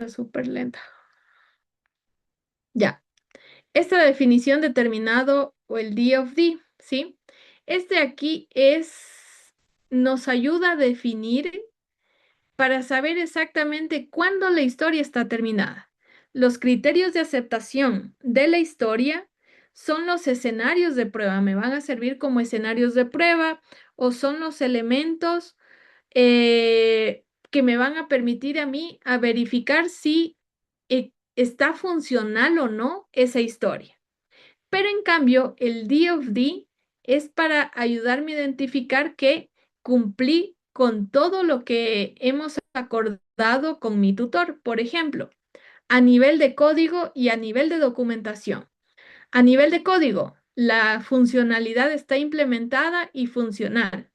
súper lenta. Ya. Esta definición determinado o el D of D, ¿sí? Este aquí nos ayuda a definir para saber exactamente cuándo la historia está terminada. Los criterios de aceptación de la historia son los escenarios de prueba, me van a servir como escenarios de prueba o son los elementos que me van a permitir a mí a verificar si está funcional o no esa historia. Pero en cambio, el D of D es para ayudarme a identificar que cumplí con todo lo que hemos acordado con mi tutor, por ejemplo, a nivel de código y a nivel de documentación. A nivel de código, la funcionalidad está implementada y funcional.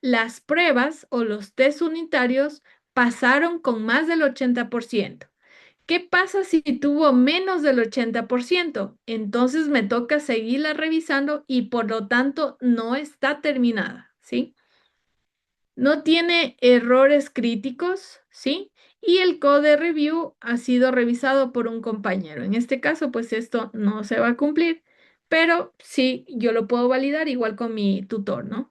Las pruebas o los test unitarios pasaron con más del 80%. ¿Qué pasa si tuvo menos del 80%? Entonces me toca seguirla revisando y por lo tanto no está terminada, ¿sí? No tiene errores críticos, ¿sí? Y el code review ha sido revisado por un compañero. En este caso, pues esto no se va a cumplir, pero sí, yo lo puedo validar igual con mi tutor, ¿no?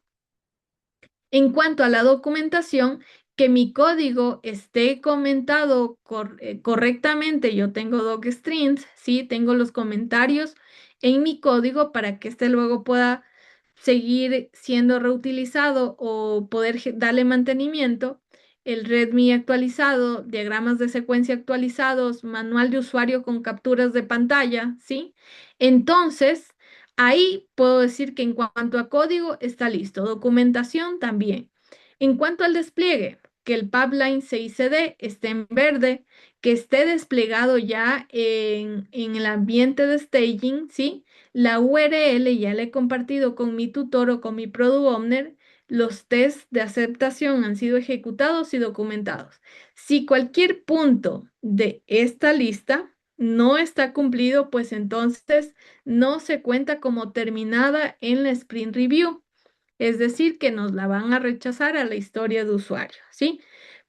En cuanto a la documentación, que mi código esté comentado correctamente. Yo tengo docstrings, ¿sí? Tengo los comentarios en mi código para que este luego pueda seguir siendo reutilizado o poder darle mantenimiento. El README actualizado, diagramas de secuencia actualizados, manual de usuario con capturas de pantalla, ¿sí? Entonces, ahí puedo decir que en cuanto a código está listo, documentación también. En cuanto al despliegue, que el pipeline CICD esté en verde, que esté desplegado ya en el ambiente de staging, ¿sí? La URL ya la he compartido con mi tutor o con mi product owner. Los tests de aceptación han sido ejecutados y documentados. Si cualquier punto de esta lista no está cumplido, pues entonces no se cuenta como terminada en la sprint review. Es decir, que nos la van a rechazar a la historia de usuario, ¿sí?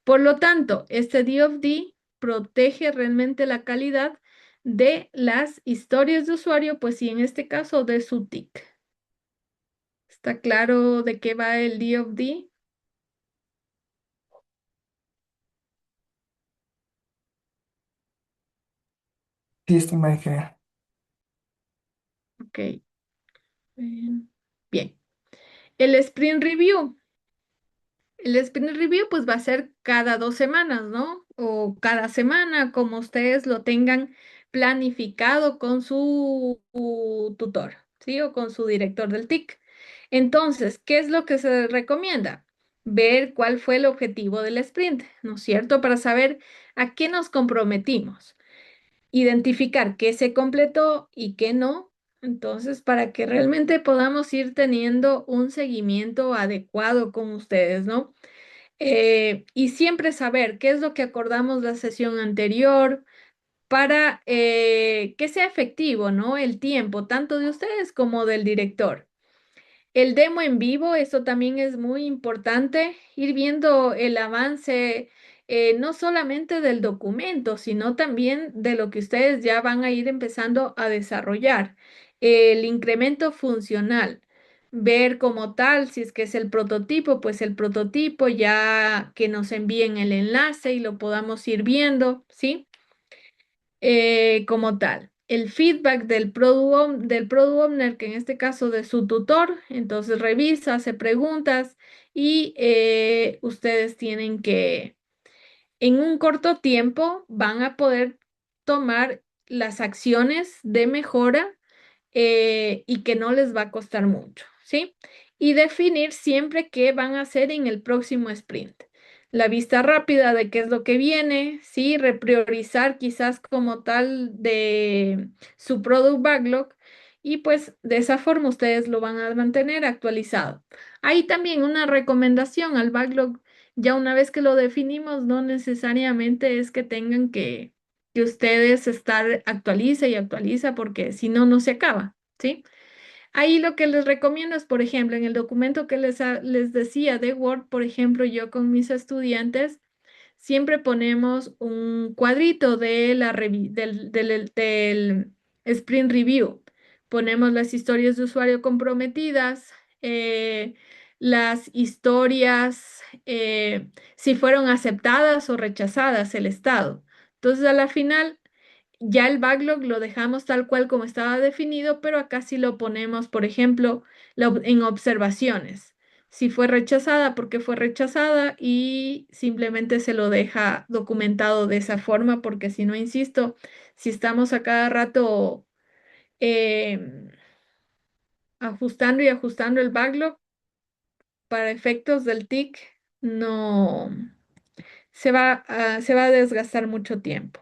Por lo tanto, este DofD protege realmente la calidad de las historias de usuario, pues sí, en este caso de su TIC. ¿Está claro de qué va el DofD? Sí, estimada ingeniera. Ok. Bien. El Sprint Review. El sprint review pues va a ser cada 2 semanas, ¿no? O cada semana, como ustedes lo tengan planificado con su tutor, ¿sí? O con su director del TIC. Entonces, ¿qué es lo que se recomienda? Ver cuál fue el objetivo del sprint, ¿no es cierto? Para saber a qué nos comprometimos. Identificar qué se completó y qué no. Entonces, para que realmente podamos ir teniendo un seguimiento adecuado con ustedes, ¿no? Y siempre saber qué es lo que acordamos la sesión anterior para que sea efectivo, ¿no? El tiempo, tanto de ustedes como del director. El demo en vivo, eso también es muy importante, ir viendo el avance, no solamente del documento, sino también de lo que ustedes ya van a ir empezando a desarrollar. El incremento funcional, ver como tal, si es que es el prototipo, pues el prototipo ya que nos envíen el enlace y lo podamos ir viendo, ¿sí? Como tal. El feedback del product owner, que en este caso de su tutor, entonces revisa, hace preguntas y ustedes tienen que, en un corto tiempo, van a poder tomar las acciones de mejora y que no les va a costar mucho, ¿sí? Y definir siempre qué van a hacer en el próximo sprint. La vista rápida de qué es lo que viene, ¿sí? Repriorizar quizás como tal de su product backlog y pues de esa forma ustedes lo van a mantener actualizado. Hay también una recomendación al backlog, ya una vez que lo definimos, no necesariamente es que tengan que ustedes estar actualiza y actualiza porque si no, no se acaba, ¿sí? Ahí lo que les recomiendo es, por ejemplo, en el documento que les decía de Word, por ejemplo, yo con mis estudiantes, siempre ponemos un cuadrito de del Sprint Review. Ponemos las historias de usuario comprometidas, las historias, si fueron aceptadas o rechazadas el estado. Entonces, a la final, ya el backlog lo dejamos tal cual como estaba definido, pero acá sí lo ponemos, por ejemplo, en observaciones. Si fue rechazada, por qué fue rechazada y simplemente se lo deja documentado de esa forma, porque si no, insisto, si estamos a cada rato em, ajustando y ajustando el backlog para efectos del TIC, no se va a desgastar mucho tiempo.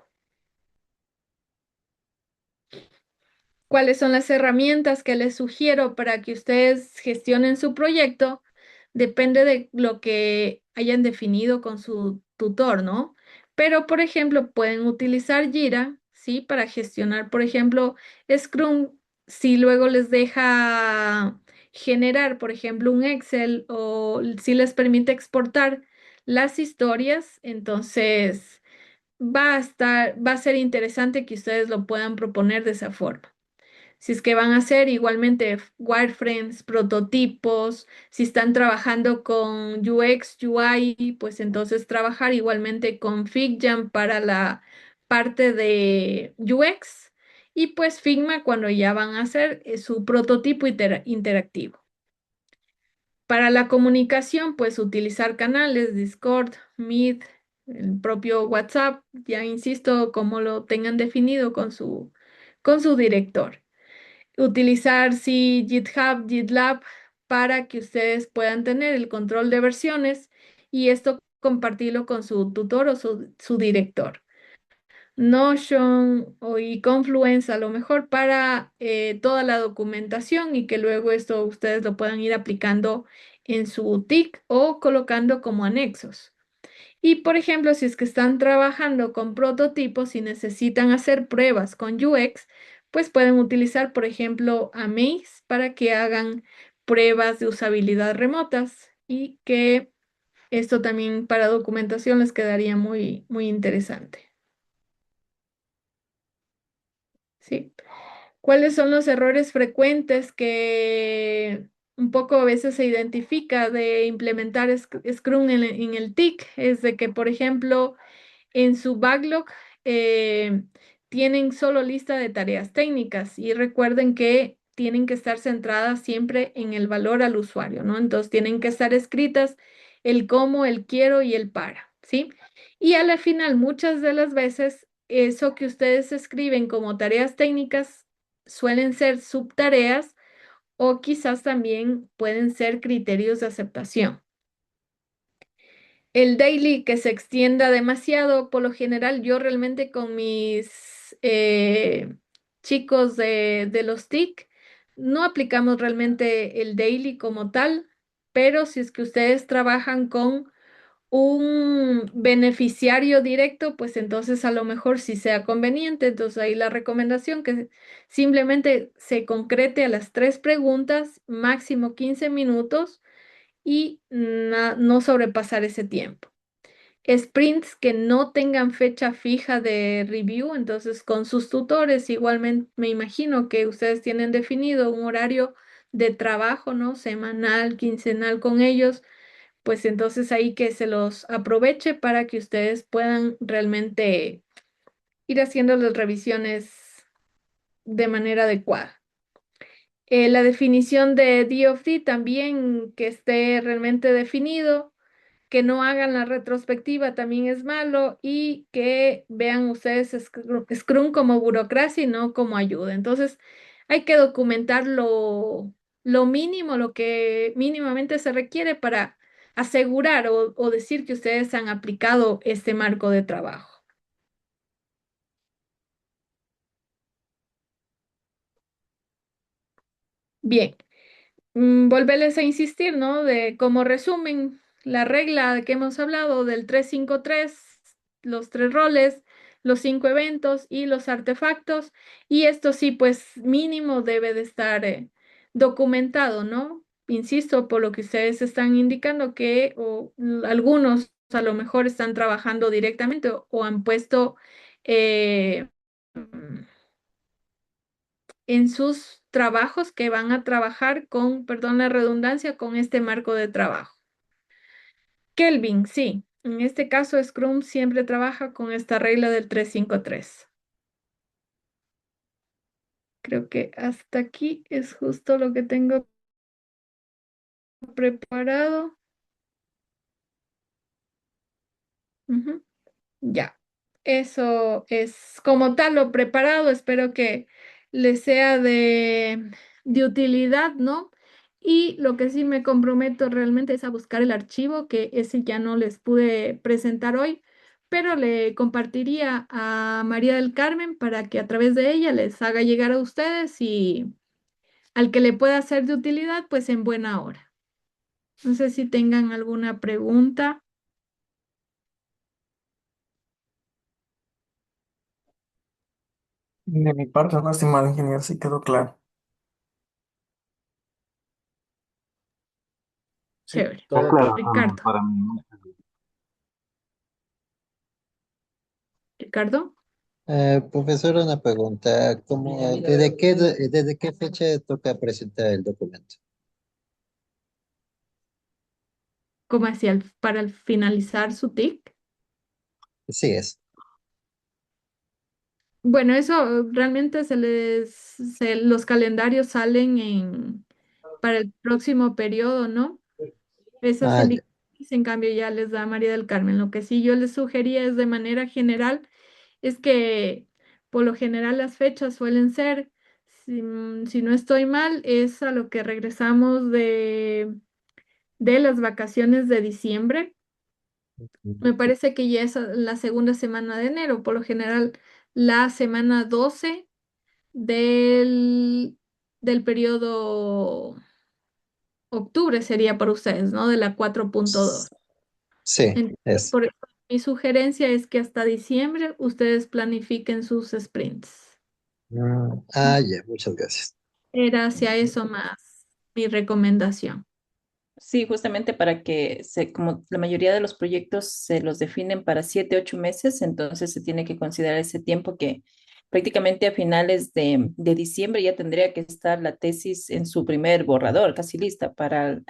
¿Cuáles son las herramientas que les sugiero para que ustedes gestionen su proyecto? Depende de lo que hayan definido con su tutor, ¿no? Pero, por ejemplo, pueden utilizar Jira, ¿sí? Para gestionar, por ejemplo, Scrum, si luego les deja generar, por ejemplo, un Excel o si les permite exportar las historias, entonces va a ser interesante que ustedes lo puedan proponer de esa forma. Si es que van a hacer igualmente wireframes, prototipos, si están trabajando con UX, UI, pues entonces trabajar igualmente con FigJam para la parte de UX y pues Figma cuando ya van a hacer su prototipo interactivo. Para la comunicación, pues utilizar canales, Discord, Meet, el propio WhatsApp, ya insisto, como lo tengan definido con su director. Utilizar, sí, GitHub, GitLab, para que ustedes puedan tener el control de versiones y esto compartirlo con su tutor o su director. Notion y Confluence a lo mejor para toda la documentación y que luego esto ustedes lo puedan ir aplicando en su TIC o colocando como anexos. Y por ejemplo, si es que están trabajando con prototipos y necesitan hacer pruebas con UX, pues pueden utilizar, por ejemplo, Amaze para que hagan pruebas de usabilidad remotas y que esto también para documentación les quedaría muy, muy interesante. ¿Sí? ¿Cuáles son los errores frecuentes que un poco a veces se identifica de implementar Scrum en el TIC? Es de que, por ejemplo, en su backlog tienen solo lista de tareas técnicas y recuerden que tienen que estar centradas siempre en el valor al usuario, ¿no? Entonces tienen que estar escritas el cómo, el quiero y el para, ¿sí? Y a la final, muchas de las veces, eso que ustedes escriben como tareas técnicas suelen ser subtareas o quizás también pueden ser criterios de aceptación. El daily que se extienda demasiado, por lo general, yo realmente con mis chicos de los TIC no aplicamos realmente el daily como tal, pero si es que ustedes trabajan con un beneficiario directo, pues entonces a lo mejor sí sea conveniente. Entonces ahí la recomendación que simplemente se concrete a las 3 preguntas, máximo 15 minutos y no sobrepasar ese tiempo. Sprints que no tengan fecha fija de review, entonces con sus tutores igualmente me imagino que ustedes tienen definido un horario de trabajo, ¿no? Semanal, quincenal con ellos, pues entonces ahí que se los aproveche para que ustedes puedan realmente ir haciendo las revisiones de manera adecuada. La definición de DOFD también que esté realmente definido, que no hagan la retrospectiva también es malo y que vean ustedes Scrum como burocracia y no como ayuda. Entonces, hay que documentar lo mínimo, lo que mínimamente se requiere para asegurar o decir que ustedes han aplicado este marco de trabajo. Bien. Volverles a insistir, ¿no? De como resumen, la regla de que hemos hablado del 353, los 3 roles, los 5 eventos y los artefactos, y esto sí, pues mínimo debe de estar documentado, ¿no? Insisto, por lo que ustedes están indicando que algunos a lo mejor están trabajando directamente o han puesto eh, en sus trabajos que van a trabajar con, perdón la redundancia, con este marco de trabajo. Kelvin, sí, en este caso Scrum siempre trabaja con esta regla del 353. Creo que hasta aquí es justo lo que tengo preparado. Ujú. Ya, eso es como tal lo preparado. Espero que les sea de utilidad, ¿no? Y lo que sí me comprometo realmente es a buscar el archivo, que ese ya no les pude presentar hoy, pero le compartiría a María del Carmen para que a través de ella les haga llegar a ustedes y al que le pueda ser de utilidad, pues en buena hora. No sé si tengan alguna pregunta. De mi parte, no, estimado ingeniero, sí quedó claro. Sí, Chévere. Está todo claro claro. también Ricardo. para mí. Ricardo. Profesor, una pregunta. ¿Desde qué fecha toca presentar el documento? Como hacia para finalizar su TIC. Sí es. Bueno, eso realmente los calendarios salen para el próximo periodo, ¿no? Esas Ah, ya. indicaciones, en cambio, ya les da María del Carmen. Lo que sí yo les sugería es de manera general, es que por lo general las fechas suelen ser, si no estoy mal, es a lo que regresamos de las vacaciones de diciembre. Me parece que ya es la segunda semana de enero, por lo general la semana 12 del, del periodo octubre sería para ustedes, ¿no? De la 4.2. Sí, Entonces, es. por eso mi sugerencia es que hasta diciembre ustedes planifiquen sus sprints. Ya, muchas gracias. Era hacia eso más mi recomendación. Sí, justamente para que como la mayoría de los proyectos se los definen para 7, 8 meses, entonces se tiene que considerar ese tiempo que prácticamente a finales de diciembre ya tendría que estar la tesis en su primer borrador, casi lista para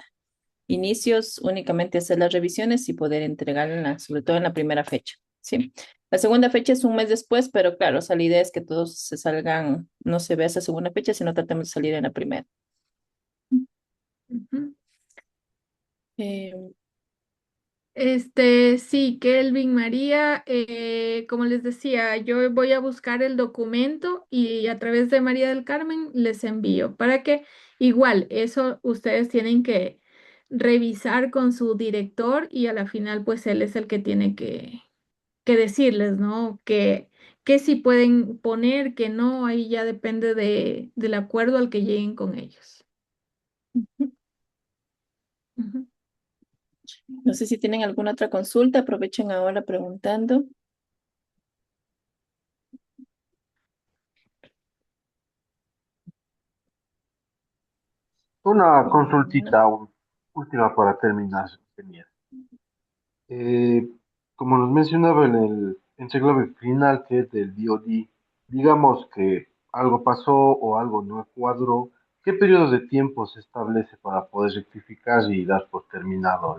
inicios, únicamente hacer las revisiones y poder entregarla, sobre todo en la primera fecha, ¿sí? La segunda fecha es un mes después, pero claro, o sea, la idea es que todos se salgan, no se vea esa segunda fecha, sino tratemos de salir en la primera. Ujú. Eh, Sí, Kelvin, María, como les decía, yo voy a buscar el documento y a través de María del Carmen les envío para que igual eso ustedes tienen que revisar con su director y a la final pues él es el que tiene que decirles, ¿no? Que sí pueden poner, que no, ahí ya depende del acuerdo al que lleguen con ellos. Ujú. no sé si tienen alguna otra consulta, aprovechen ahora preguntando. Una Bueno, consultita última para terminar. Tenía. Eh, Como nos mencionaba en el enclave final que es del BOD, digamos que algo pasó o algo no cuadró, ¿qué periodo de tiempo se establece para poder rectificar y dar por terminado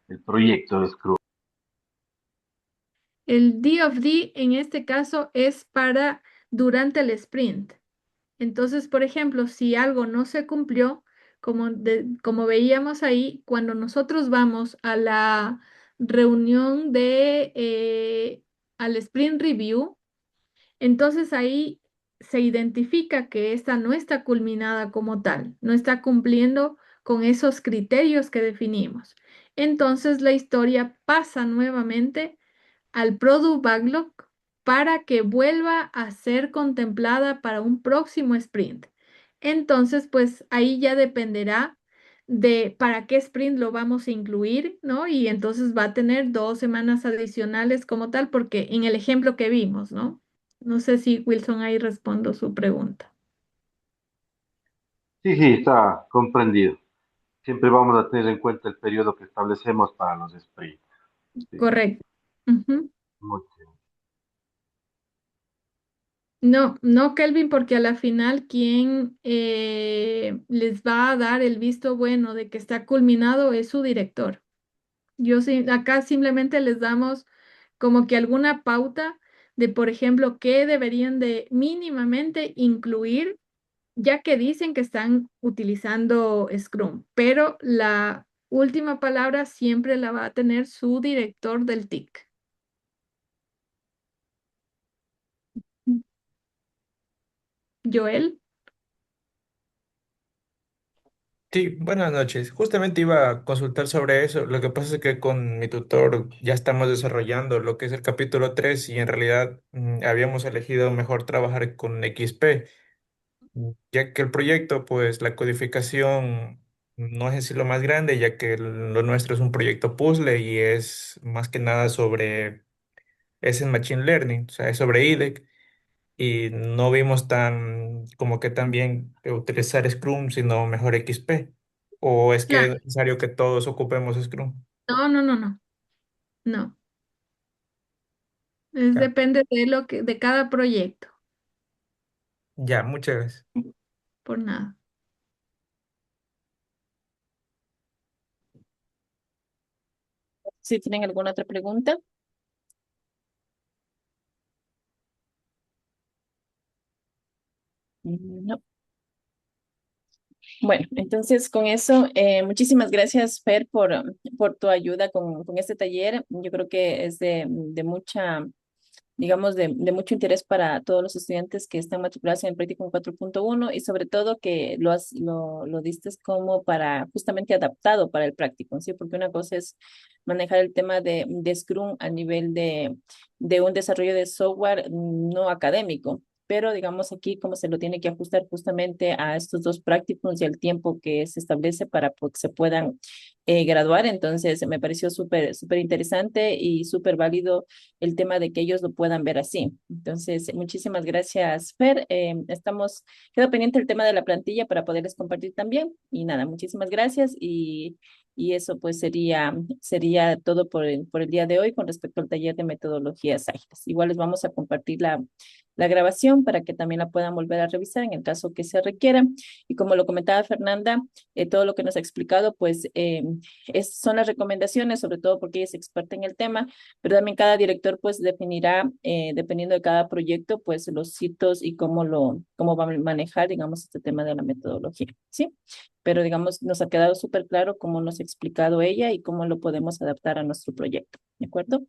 el proyecto de Scrum? El D of D en este caso es para durante el sprint. Entonces, por ejemplo, si algo no se cumplió, como veíamos ahí, cuando nosotros vamos a la reunión al sprint review, entonces ahí se identifica que esta no está culminada como tal, no está cumpliendo con esos criterios que definimos. Entonces la historia pasa nuevamente al Product Backlog para que vuelva a ser contemplada para un próximo sprint. Entonces, pues ahí ya dependerá de para qué sprint lo vamos a incluir, ¿no? Y entonces va a tener 2 semanas adicionales como tal, porque en el ejemplo que vimos, ¿no? No sé si Wilson ahí respondo su pregunta. Sí, sí, está comprendido. Siempre vamos a tener en cuenta el periodo que establecemos para los sprints. Sí, Correcto. Ujú. muy bien. No, no, Kelvin, porque a la final quien les va a dar el visto bueno de que está culminado es su director. Yo sí, acá simplemente les damos como que alguna pauta de, por ejemplo, qué deberían de mínimamente incluir, ya que dicen que están utilizando Scrum, pero la última palabra siempre la va a tener su director del TIC. Joel. Sí, buenas noches. Justamente iba a consultar sobre eso. Lo que pasa es que con mi tutor ya estamos desarrollando lo que es el capítulo 3 y en realidad habíamos elegido mejor trabajar con XP, ya que el proyecto, pues la codificación no es en sí lo más grande, ya que lo nuestro es un proyecto puzzle y es más que nada es en Machine Learning, o sea, es sobre IDEC y no vimos tan como que tan bien utilizar Scrum, sino mejor XP. ¿O es que es Claro. necesario que todos ocupemos Scrum? No, no, no, no, no. Ya, Depende de cada proyecto, ya, muchas gracias. por nada. Si tienen alguna otra pregunta. No. Bueno, entonces con eso, muchísimas gracias, Fer, por tu ayuda con este taller. Yo creo que es de mucha, digamos, de mucho interés para todos los estudiantes que están matriculados en el Practicum 4.1 y sobre todo que lo diste como para, justamente adaptado para el Practicum, ¿sí? Porque una cosa es manejar el tema de Scrum a nivel de un desarrollo de software no académico. Pero digamos aquí como se lo tiene que ajustar justamente a estos dos practicums y al tiempo que se establece para que se puedan graduar. Entonces me pareció súper interesante y súper válido el tema de que ellos lo puedan ver así. Entonces, muchísimas gracias, Fer. Queda pendiente el tema de la plantilla para poderles compartir también. Y nada, muchísimas gracias y eso pues sería todo por el día de hoy con respecto al taller de metodologías ágiles. Igual les vamos a compartir la grabación para que también la puedan volver a revisar en el caso que se requiera. Y como lo comentaba Fernanda, todo lo que nos ha explicado pues son las recomendaciones, sobre todo porque ella es experta en el tema, pero también cada director pues definirá, dependiendo de cada proyecto, pues los hitos y cómo va a manejar, digamos, este tema de la metodología, ¿sí? Pero digamos, nos ha quedado súper claro cómo nos ha explicado ella y cómo lo podemos adaptar a nuestro proyecto, ¿de acuerdo?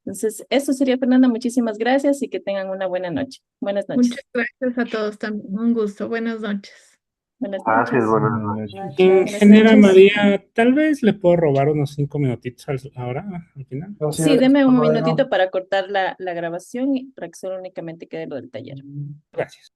Entonces, eso sería, Fernanda, muchísimas gracias y que tengan una buena noche. Buenas Muchas noches. gracias a todos también. Un gusto. Buenas noches. Buenas Gracias, noches. buenas Buenas noches. noches. Buenas Ingeniera noches. María, tal vez le puedo robar unos 5 minutitos ahora, al final. Así Sí, es, deme un bueno. minutito para cortar la grabación y para que solo únicamente quede lo del taller. Gracias.